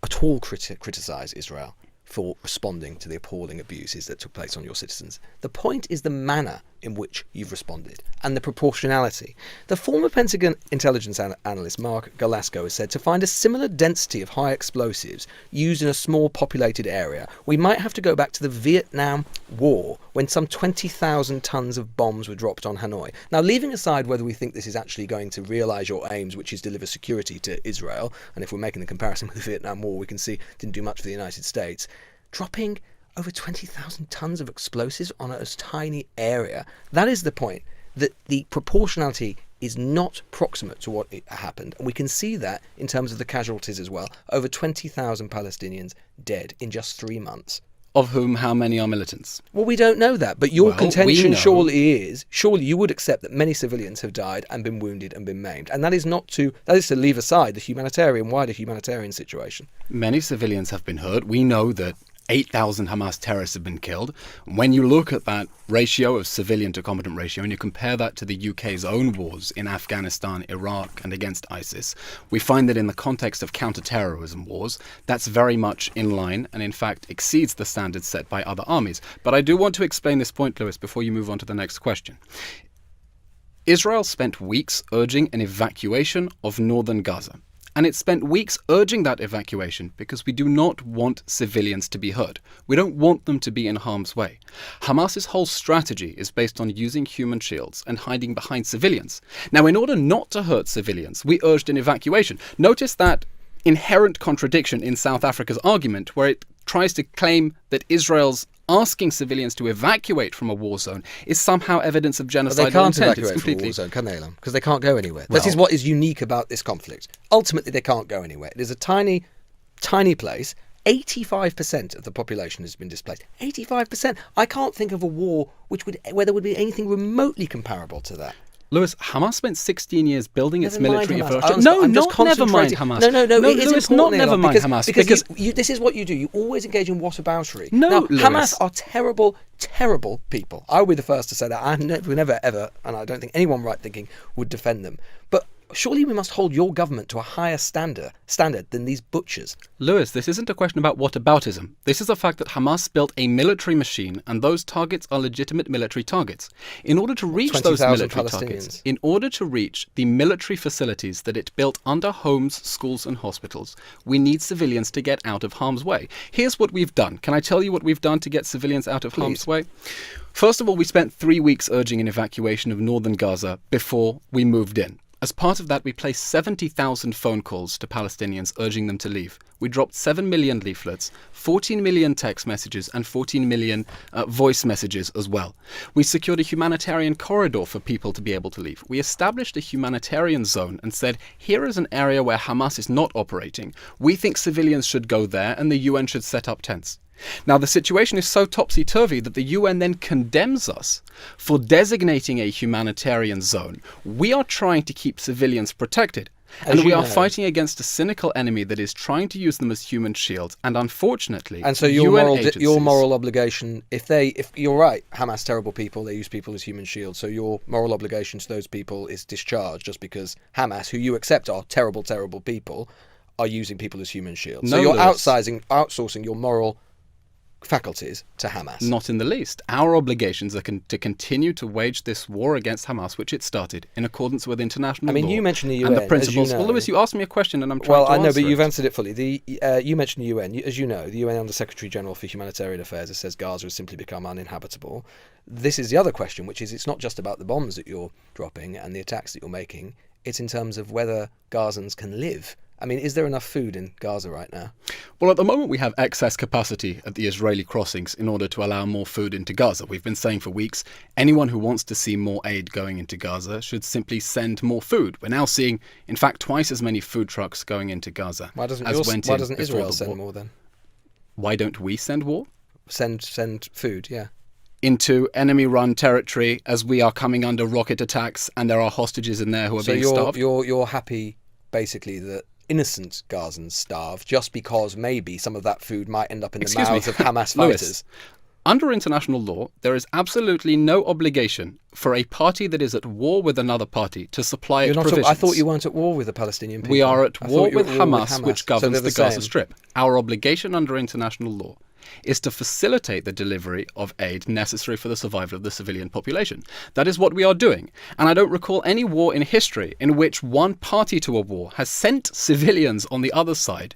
at all criticise Israel for responding to the appalling abuses that took place on your citizens. The point is the manner in which you've responded and the proportionality. The former Pentagon intelligence analyst Mark Galasco has said to find a similar density of high explosives used in a small populated area, we might have to go back to the Vietnam War, when some 20,000 tons of bombs were dropped on Hanoi. Now, leaving aside whether we think this is actually going to realise your aims, which is deliver security to Israel, and if we're making the comparison with the Vietnam War, we can see it didn't do much for the United States, dropping over 20,000 tons of explosives on a tiny area. That is the point, that the proportionality is not proximate to what happened. And we can see that in terms of the casualties as well. Over 20,000 Palestinians dead in just 3 months. Of whom how many are militants? Well, we don't know that, but your contention we know. surely you would accept that many civilians have died and been wounded and been maimed. And that is to leave aside the wider humanitarian situation. Many civilians have been hurt. We know that 8,000 Hamas terrorists have been killed. When you look at that ratio of civilian to combatant ratio and you compare that to the UK's own wars in Afghanistan, Iraq and against ISIS, we find that in the context of counter-terrorism wars, that's very much in line and in fact exceeds the standards set by other armies. But I do want to explain this point, Lewis, before you move on to the next question. Israel spent weeks urging an evacuation of northern Gaza. And it spent weeks urging that evacuation because we do not want civilians to be hurt. We don't want them to be in harm's way. Hamas's whole strategy is based on using human shields and hiding behind civilians. Now, in order not to hurt civilians, we urged an evacuation. Notice that inherent contradiction in South Africa's argument, where it tries to claim that Israel's asking civilians to evacuate from a war zone is somehow evidence of genocide. But they can't intent. evacuate from a war zone, can they, Eylon? Because they can't go anywhere. That is what is unique about this conflict. Ultimately, they can't go anywhere. It is a tiny, tiny place. 85% of the population has been displaced. 85%. I can't think of a war where there would be anything remotely comparable to that. Lewis, Hamas spent 16 years building its Never mind military Hamas. infrastructure. No, I'm just not never mind concentrating- Hamas. No, it is Lewis, important, not never Eylon, mind Hamas. Because this is what you do. You always engage in whataboutery. No, now, Lewis. Hamas are terrible, terrible people. I will be the first to say that. I never, ever, and I don't think anyone right-thinking would defend them. But surely we must hold your government to a higher standard than these butchers. Lewis, this isn't a question about whataboutism. This is a fact that Hamas built a military machine, and those targets are legitimate military targets. In order to reach those 20,000 military targets, in order to reach the military facilities that it built under homes, schools and hospitals, we need civilians to get out of harm's way. Here's what we've done. Can I tell you what we've done to get civilians out of harm's way? First of all, we spent 3 weeks urging an evacuation of northern Gaza before we moved in. As part of that, we placed 70,000 phone calls to Palestinians urging them to leave. We dropped 7 million leaflets, 14 million text messages, and 14 million voice messages as well. We secured a humanitarian corridor for people to be able to leave. We established a humanitarian zone and said, here is an area where Hamas is not operating. We think civilians should go there and the UN should set up tents. Now, the situation is so topsy-turvy that the UN then condemns us for designating a humanitarian zone. We are trying to keep civilians protected. And we are fighting against a cynical enemy that is trying to use them as human shields. And unfortunately, and so your moral obligation, if you're right, Hamas terrible people, they use people as human shields. So your moral obligation to those people is discharged just because Hamas, who you accept are terrible, terrible people, are using people as human shields. No, so you're Lewis. outsourcing your moral faculties to Hamas. Not in the least. Our obligations are to continue to wage this war against Hamas, which it started in accordance with international law. You mentioned the UN and the principles. as you know. Well, Lewis, you asked me a question, and I'm trying to answer I know, but it. you've answered it fully. You mentioned the UN. As you know, the UN Under Secretary General for Humanitarian Affairs has says Gaza has simply become uninhabitable. This is the other question, which is it's not just about the bombs that you're dropping and the attacks that you're making. It's in terms of whether Gazans can live. Is there enough food in Gaza right now? Well, at the moment we have excess capacity at the Israeli crossings in order to allow more food into Gaza. We've been saying for weeks, anyone who wants to see more aid going into Gaza should simply send more food. We're now seeing, in fact, twice as many food trucks going into Gaza. Why doesn't Israel send more then? Why don't we send war? Send food, yeah. Into enemy-run territory as we are coming under rocket attacks and there are hostages in there who are being starved? So you're happy, basically, that innocent Gazans starve just because maybe some of that food might end up in the mouths of Hamas Lewis, fighters. Under international law, there is absolutely no obligation for a party that is at war with another party to supply it provisions. I thought you weren't at war with the Palestinian people. We are at war with Hamas, which governs the Gaza same. Strip. Our obligation under international law is to facilitate the delivery of aid necessary for the survival of the civilian population. That is what we are doing. And I don't recall any war in history in which one party to a war has sent civilians on the other side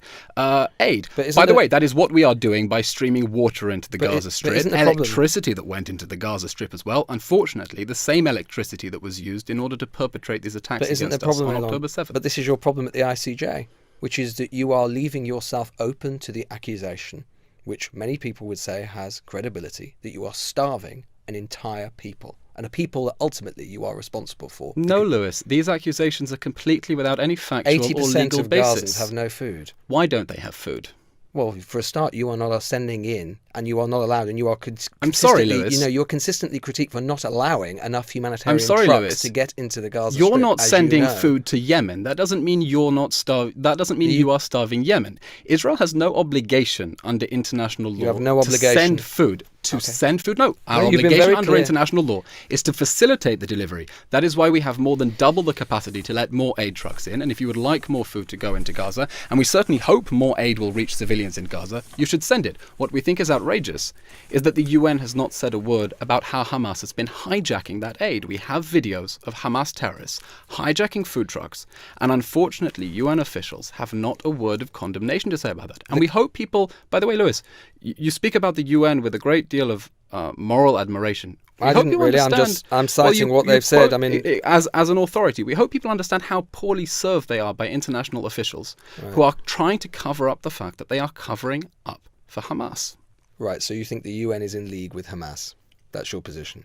aid. By the way, that is what we are doing by streaming water into the Gaza Strip. Electricity that went into the Gaza Strip as well. Unfortunately, the same electricity that was used in order to perpetrate these attacks against us on October 7th. But this is your problem at the ICJ, which is that you are leaving yourself open to the accusation, which many people would say has credibility, that you are starving an entire people, and a people that ultimately you are responsible for. No, Lewis, these accusations are completely without any factual or legal 80% of basis. Gazans have no food. Why don't they have food? Well, for a start, you are not sending in, and you are not allowed, and you are I'm sorry, Lewis. You're consistently critiqued for not allowing enough humanitarian trucks Lewis. to get into the Gaza Strip. You're not sending food to Yemen. That doesn't mean you're not That doesn't mean you are starving Yemen. Israel has no obligation under international law to send food. Send food? No. Our obligation under international law is to facilitate the delivery. That is why we have more than double the capacity to let more aid trucks in. And if you would like more food to go into Gaza, and we certainly hope more aid will reach civilians in Gaza, you should send it. What we think is outrageous is that the UN has not said a word about how Hamas has been hijacking that aid. We have videos of Hamas terrorists hijacking food trucks, and unfortunately UN officials have not a word of condemnation to say about that. And we hope people, by the way, Lewis, you speak about the UN with a great deal of moral admiration. I didn't really. I'm citing what they've said. As an authority, we hope people understand how poorly served they are by international officials who are trying to cover up the fact that they are covering up for Hamas. Right. So you think the UN is in league with Hamas? That's your position.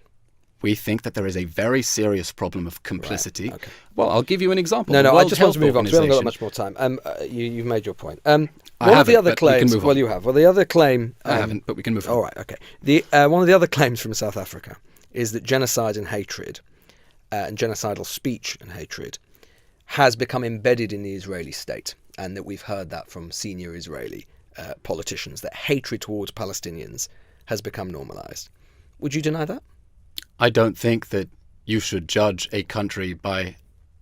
We think that there is a very serious problem of complicity. Right. Okay. Well, I'll give you an example. No, I just want to move on because we haven't got that much more time. You've made your point. One of the other claims. Well, you have. Well, the other claim. I haven't, but we can move on. All right. Okay. One of the other claims from South Africa is that genocide and hatred, and genocidal speech and hatred, has become embedded in the Israeli state, and that we've heard that from senior Israeli politicians, that hatred towards Palestinians has become normalized. Would you deny that? I don't think that you should judge a country by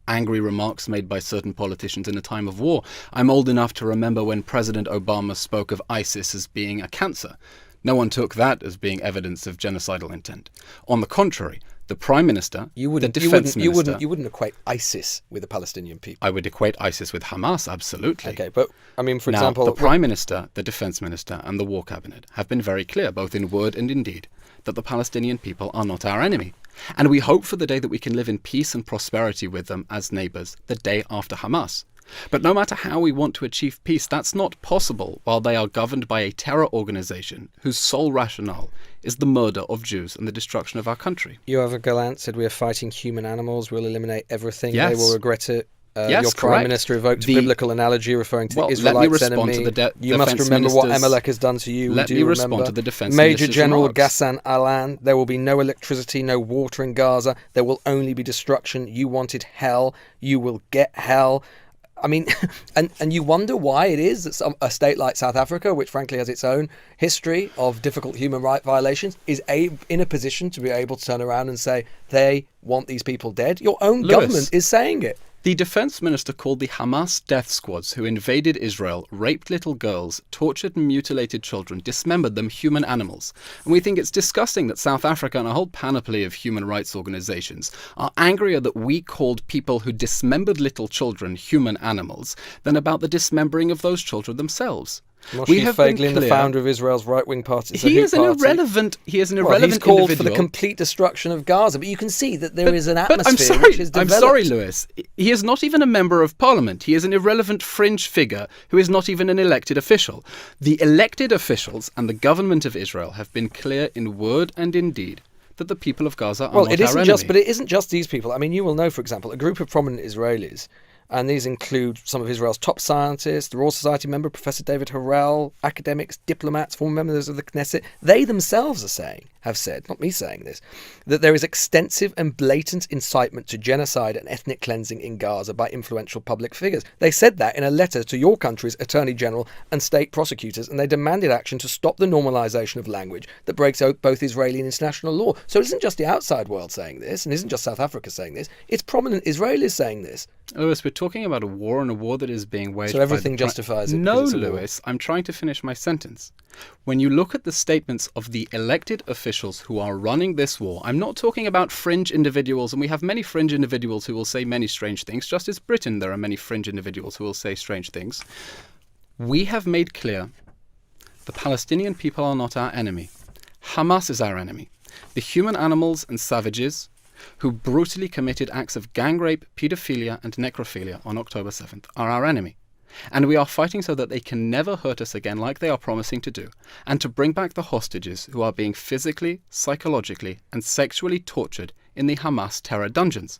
angry remarks made by certain politicians in a time of war. I'm old enough to remember when President Obama spoke of ISIS as being a cancer. No one took that as being evidence of genocidal intent. On the contrary, the Prime Minister, the Defense Minister... You wouldn't equate ISIS with the Palestinian people. I would equate ISIS with Hamas, absolutely. Okay, but, for example... the Prime Minister, the Defense Minister and the War Cabinet have been very clear, both in word and in deed, that the Palestinian people are not our enemy. And we hope for the day that we can live in peace and prosperity with them as neighbours, the day after Hamas. But no matter how we want to achieve peace, that's not possible while they are governed by a terror organisation whose sole rationale is the murder of Jews and the destruction of our country. Yoav Gallant said we are fighting human animals, we'll eliminate everything, yes. They will regret it. Yes, your Prime Minister evoked a biblical analogy referring to the Israelites' enemy. You must remember what Amalek has done to you. Let me respond to the Defense Major Minister's General remarks. Ghassan Alan, there will be no electricity, no water in Gaza. There will only be destruction. You wanted hell. You will get hell. I mean, and you wonder why it is that a state like South Africa, which frankly has its own history of difficult human rights violations, is in a position to be able to turn around and say they want these people dead. Your own government is saying it. The defense minister called the Hamas death squads who invaded Israel, raped little girls, tortured and mutilated children, dismembered them human animals. And we think it's disgusting that South Africa and a whole panoply of human rights organizations are angrier that we called people who dismembered little children human animals than about the dismembering of those children themselves. We have Feiglin, the founder of Israel's right-wing party, he is an irrelevant he's called individual for the complete destruction of Gaza. But you can see that there is an atmosphere which is developed. I'm sorry, Lewis. He is not even a member of parliament. He is an irrelevant fringe figure who is not even an elected official. The elected officials and the government of Israel have been clear in word and in deed that the people of Gaza are not our enemy. But it isn't just these people. I mean, you will know, for example, a group of prominent Israelis. And these include some of Israel's top scientists, the Royal Society member, Professor David Harel, academics, diplomats, former members of the Knesset. They themselves have said, not me saying this, that there is extensive and blatant incitement to genocide and ethnic cleansing in Gaza by influential public figures. They said that in a letter to your country's Attorney General and state prosecutors, and they demanded action to stop the normalization of language that breaks out both Israeli and international law. So it isn't just the outside world saying this, and it isn't just South Africa saying this, it's prominent Israelis saying this. Lewis, we're talking about a war, and a war that is being waged. So everything justifies it. No, Lewis, I'm trying to finish my sentence. When you look at the statements of the elected officials who are running this war, I'm not talking about fringe individuals, and we have many fringe individuals who will say many strange things. Just as Britain, there are many fringe individuals who will say strange things. We have made clear the Palestinian people are not our enemy. Hamas is our enemy. The human animals and savages who brutally committed acts of gang rape, paedophilia and necrophilia on October 7th are our enemy. And we are fighting so that they can never hurt us again like they are promising to do, and to bring back the hostages who are being physically, psychologically and sexually tortured in the Hamas terror dungeons.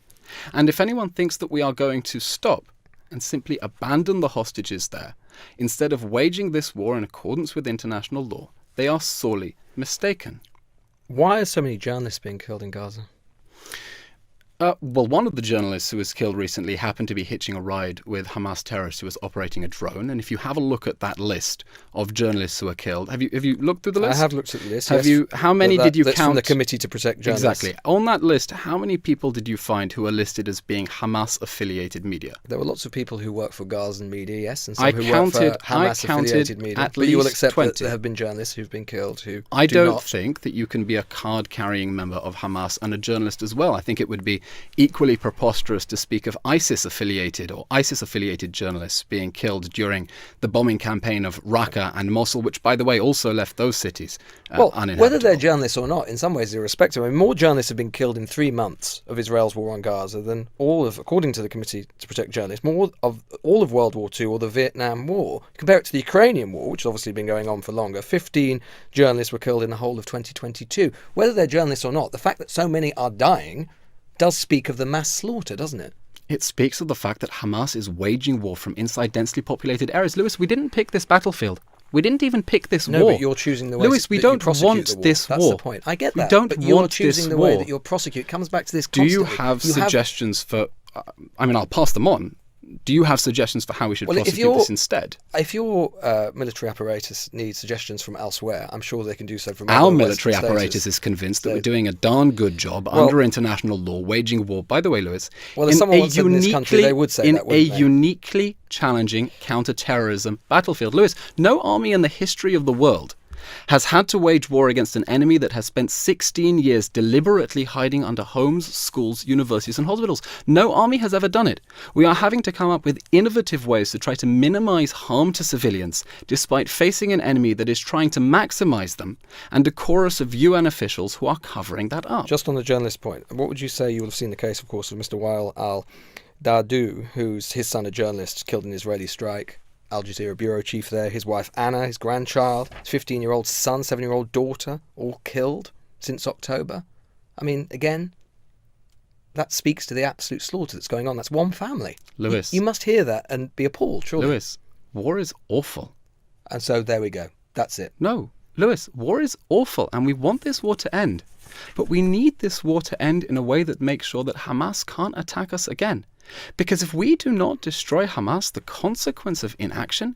And if anyone thinks that we are going to stop and simply abandon the hostages there, instead of waging this war in accordance with international law, they are sorely mistaken. Why are so many journalists being killed in Gaza? Well, one of the journalists who was killed recently happened to be hitching a ride with Hamas terrorists who was operating a drone. And if you have a look at that list of journalists who are killed, have you looked through the list? I have looked at the list. Have you? How many did you count? From the Committee to Protect Journalists. Exactly. On that list, how many people did you find who are listed as being Hamas-affiliated media? There were lots of people who work for Gazan media, yes, and some who work for Hamas-affiliated media. But you will accept 20. That there have been journalists who've been killed who I don't think that you can be a card-carrying member of Hamas and a journalist as well. I think it would be equally preposterous to speak of ISIS-affiliated or ISIS-affiliated journalists being killed during the bombing campaign of Raqqa and Mosul, which, by the way, also left those cities uninhabitable. Whether they're journalists or not, in some ways irrespective. I mean, more journalists have been killed in 3 months of Israel's war on Gaza than according to the Committee to Protect Journalists, more of all of World War II or the Vietnam War. Compare it to the Ukrainian war, which has obviously been going on for longer. 15 journalists were killed in the whole of 2022. Whether they're journalists or not, the fact that so many are dying does speak of the mass slaughter, doesn't it? It speaks of the fact that Hamas is waging war from inside densely populated areas. Lewis, we didn't pick this battlefield. We didn't even pick this war. No, but you're choosing the way Lewis, we don't want this war. That's the point. I get that. We don't but you're want choosing this the war. way that you're prosecute. It comes back to this Do constantly. you have suggestions for... I mean, I'll pass them on. Do you have suggestions for how we should prosecute this instead? If your military apparatus needs suggestions from elsewhere, I'm sure they can do so from our military apparatus is convinced that we're doing a darn good job under international law, waging war. By the way, Lewis, if someone once said in this country, they would say that, wouldn't they? Uniquely challenging counter-terrorism battlefield. Lewis, no army in the history of the world has had to wage war against an enemy that has spent 16 years deliberately hiding under homes, schools, universities and hospitals. No army has ever done it. We are having to come up with innovative ways to try to minimize harm to civilians, despite facing an enemy that is trying to maximize them, and a chorus of UN officials who are covering that up. Just on the journalist point, what would you say? You will have seen the case, of course, of Mr. Wael al-Dardou, his son, a journalist, killed in an Israeli strike. Al Jazeera bureau chief there, his wife Anna, his grandchild, his 15-year-old son, 7-year-old daughter, all killed since October. I mean, again, that speaks to the absolute slaughter that's going on. That's one family. Lewis. You must hear that and be appalled, surely. Lewis, war is awful. And so there we go. That's it. No, Lewis, war is awful and we want this war to end. But we need this war to end in a way that makes sure that Hamas can't attack us again. Because if we do not destroy Hamas, the consequence of inaction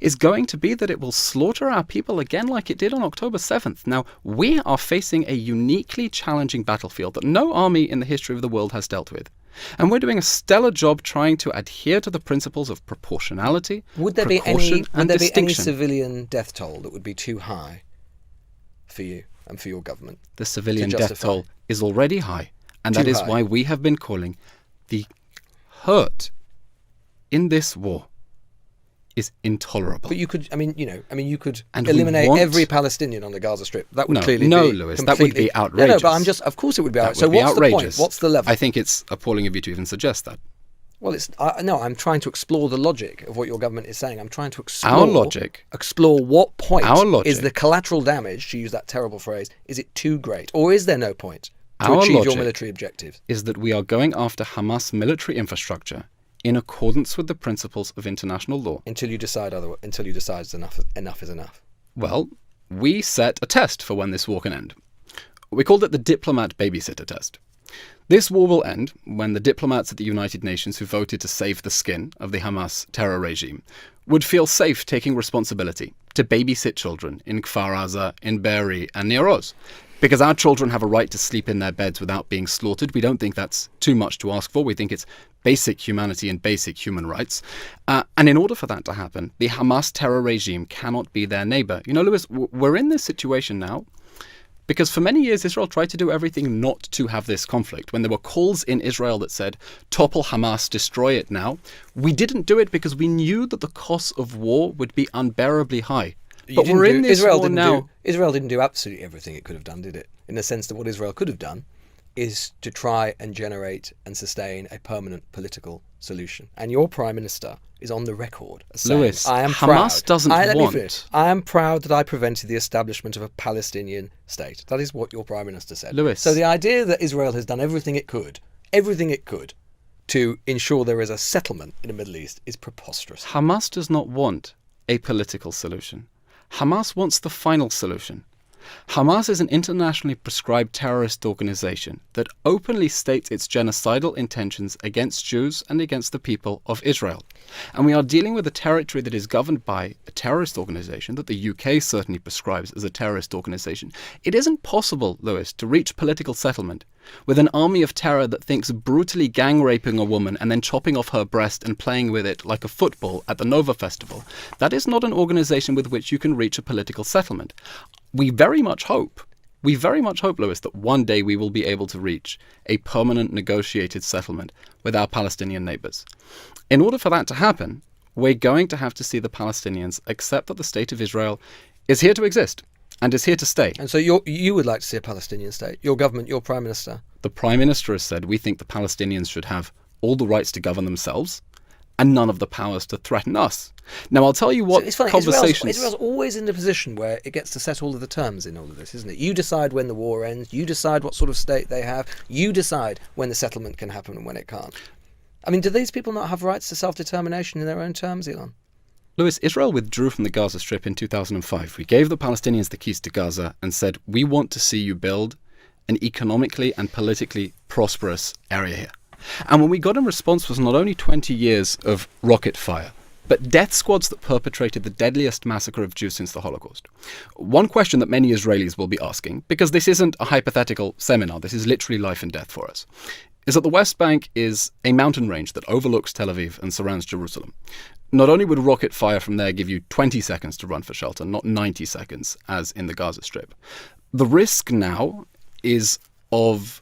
is going to be that it will slaughter our people again like it did on October 7th. Now, we are facing a uniquely challenging battlefield that no army in the history of the world has dealt with. And we're doing a stellar job trying to adhere to the principles of proportionality, precaution, and distinction. Any civilian death toll that would be too high for you and for your government? The civilian death toll is already high, and that is why we have been calling the hurt in this war is intolerable. But you could, you could eliminate every Palestinian on the Gaza Strip. That would clearly be Lewis, that would be outrageous. No, but of course it would be outrageous. So what's the point? What's the level? I think it's appalling of you to even suggest that. Well, I'm trying to explore the logic of what your government is saying. I'm trying to explore our logic. Explore what point is the collateral damage, to use that terrible phrase, is it too great? Or is there no point to achieve your military objectives? Is that we are going after Hamas military infrastructure in accordance with the principles of international law. Until you decide enough is enough. Well, we set a test for when this war can end. We called it the diplomat babysitter test. This war will end when the diplomats at the United Nations who voted to save the skin of the Hamas terror regime would feel safe taking responsibility to babysit children in Kfar Aza, in Be'eri, and near Oz. Because our children have a right to sleep in their beds without being slaughtered. We don't think that's too much to ask for. We think it's basic humanity and basic human rights. And in order for that to happen, the Hamas terror regime cannot be their neighbor. You know, Lewis, we're in this situation now because for many years Israel tried to do everything not to have this conflict. When there were calls in Israel that said, topple Hamas, destroy it now, we didn't do it because we knew that the cost of war would be unbearably high. But we're in this war now. Israel didn't do absolutely everything it could have done, did it? In the sense that what Israel could have done is to try and generate and sustain a permanent political solution. And your Prime Minister is on the record as saying, Lewis, I am Hamas doesn't want... I am proud that I prevented the establishment of a Palestinian state. That is what your Prime Minister said. Lewis. So the idea that Israel has done everything it could to ensure there is a settlement in the Middle East is preposterous. Hamas does not want a political solution. Hamas wants the final solution. Hamas is an internationally prescribed terrorist organization that openly states its genocidal intentions against Jews and against the people of Israel. And we are dealing with a territory that is governed by a terrorist organization that the UK certainly prescribes as a terrorist organization. It isn't possible, Lewis, to reach political settlement with an army of terror that thinks brutally gang raping a woman and then chopping off her breast and playing with it like a football at the Nova Festival. That is not an organization with which you can reach a political settlement. We very much hope, Lewis, that one day we will be able to reach a permanent negotiated settlement with our Palestinian neighbors. In order for that to happen, we're going to have to see the Palestinians accept that the state of Israel is here to exist and is here to stay. And so you would like to see a Palestinian state? Your government, your Prime Minister? The Prime Minister has said we think the Palestinians should have all the rights to govern themselves and none of the powers to threaten us. Now, I'll tell you what conversations... Israel's always in the position where it gets to set all of the terms in all of this, isn't it? You decide when the war ends. You decide what sort of state they have. You decide when the settlement can happen and when it can't. I mean, do these people not have rights to self-determination in their own terms, Eylon? Lewis, Israel withdrew from the Gaza Strip in 2005. We gave the Palestinians the keys to Gaza and said, we want to see you build an economically and politically prosperous area here. And what we got in response was not only 20 years of rocket fire, but death squads that perpetrated the deadliest massacre of Jews since the Holocaust. One question that many Israelis will be asking, because this isn't a hypothetical seminar, this is literally life and death for us, is that the West Bank is a mountain range that overlooks Tel Aviv and surrounds Jerusalem. Not only would rocket fire from there give you 20 seconds to run for shelter, not 90 seconds as in the Gaza Strip, the risk now is of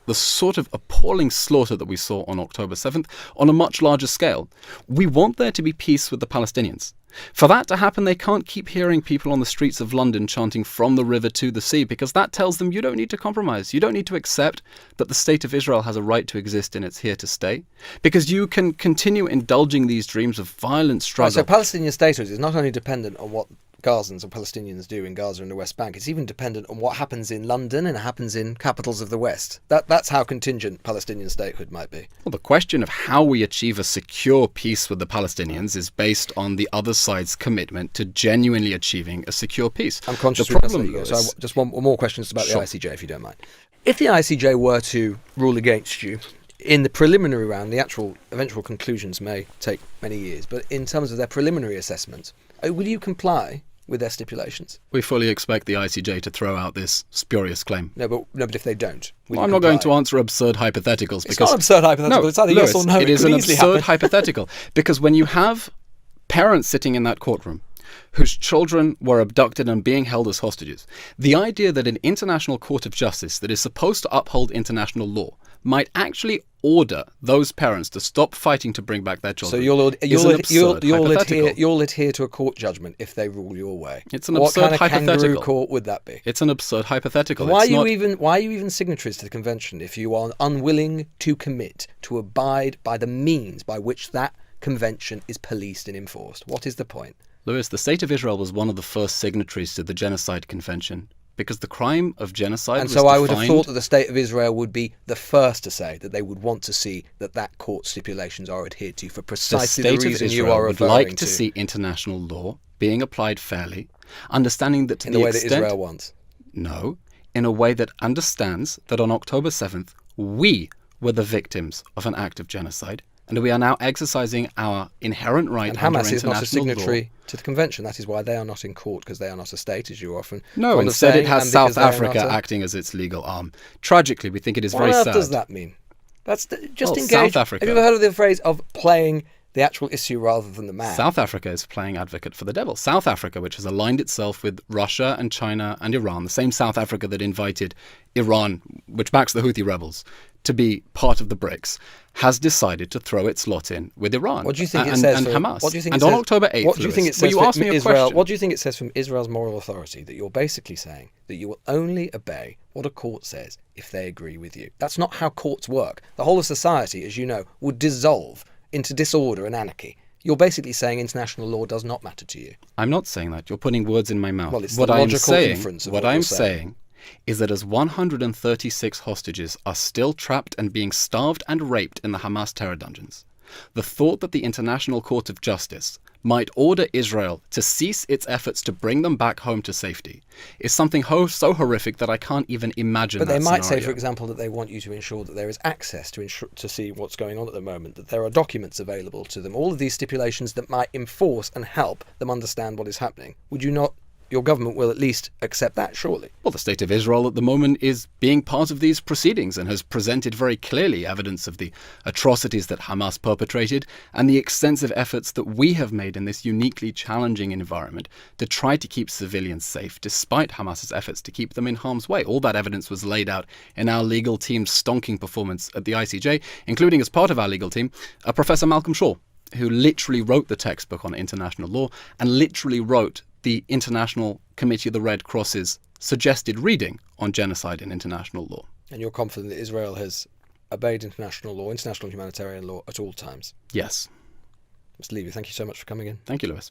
the sort of appalling slaughter that we saw on October 7th on a much larger scale. We want there to be peace with the Palestinians. For that to happen, they can't keep hearing people on the streets of London chanting from the river to the sea, because that tells them you don't need to compromise. You don't need to accept that the state of Israel has a right to exist and it's here to stay, because you can continue indulging these dreams of violent struggle. Right, so Palestinian statehood is not only dependent on what Gazans or Palestinians do in Gaza and the West Bank. It's even dependent on what happens in London and happens in capitals of the West. That's how contingent Palestinian statehood might be. Well, the question of how we achieve a secure peace with the Palestinians is based on the other side's commitment to genuinely achieving a secure peace. I'm conscious the we must problem, let you go. Lewis, So just one more questions about Sure. the ICJ, if you don't mind. If the ICJ were to rule against you, in the preliminary round, the actual eventual conclusions may take many years, but in terms of their preliminary assessment, will you comply with their stipulations? We fully expect the ICJ to throw out this spurious claim. No, but if they don't, will Well, I'm you not going comply? to answer absurd hypotheticals It's because not absurd hypothetical. No, It's either Lewis, yes or no. it is could an easily absurd happen. hypothetical because when you have parents sitting in that courtroom whose children were abducted and being held as hostages, the idea that an international court of justice that is supposed to uphold international law might actually order those parents to stop fighting to bring back their So children you'll adhere to a court judgment if they rule your way. It's an what absurd kind of hypothetical. kangaroo court would that be? It's an absurd hypothetical. Why It's are not- you even signatories to the convention if you are unwilling to commit to abide by the means by which that convention is policed and enforced? What is the point? Lewis, the State of Israel was one of the first signatories to the Genocide Convention because the crime of genocide And was so I would have defined- thought that the State of Israel would be the first to say that they would want to see that court stipulations are adhered to for the precisely the State of reason you Israel are would referring like to see international law being applied fairly, understanding that to in the the way that extent Israel wants. No, in a way that understands that on October 7th, we were the victims of an act of genocide, and we are now exercising our inherent right And under Hamas is not a international signatory law. to the convention. That is why they are not in court, because they are not a state, as you often No, fond of instead saying, it has and South because they are Africa not a- acting as its legal arm. Tragically, we think it is What very on earth sad. does that mean? Just Well, engage. South Africa- Have you ever heard of the phrase of playing the actual issue rather than the man? South Africa is playing advocate for the devil. South Africa, which has aligned itself with Russia and China and Iran, the same South Africa that invited Iran, which backs the Houthi rebels, to be part of the BRICS, has decided to throw its lot in with Iran. What do you think it and, says and for Hamas. What do you think and it on says, October 8th, what do you think it Lewis, says will you ask from me a Israel? question? What do you think it says from Israel's moral authority that you're basically saying that you will only obey what a court says if they agree with you? That's not how courts work. The whole of society, as you know, would dissolve into disorder and anarchy. You're basically saying international law does not matter to you. I'm not saying that. You're putting words in my mouth. Well, it's what the I'm logical saying, inference of what what I'm you're saying. saying is that as 136 hostages are still trapped and being starved and raped in the Hamas terror dungeons, the thought that the International Court of Justice might order Israel to cease its efforts to bring them back home to safety is something so horrific that I can't even imagine. But they that might say, scenario. for example, that they want you to ensure that there is access to see what's going on at the moment, that there are documents available to them, all of these stipulations that might enforce and help them understand what is happening. Would you not? Your government will at least accept that, surely. Well, the State of Israel at the moment is being part of these proceedings and has presented very clearly evidence of the atrocities that Hamas perpetrated and the extensive efforts that we have made in this uniquely challenging environment to try to keep civilians safe, despite Hamas's efforts to keep them in harm's way. All that evidence was laid out in our legal team's stonking performance at the ICJ, including as part of our legal team, Professor Malcolm Shaw, who literally wrote the textbook on international law and literally wrote the International Committee of the Red Cross's suggested reading on genocide and international law. And you're confident that Israel has obeyed international law, international humanitarian law at all times? Yes. Mr. Levy, thank you so much for coming in. Thank you, Lewis.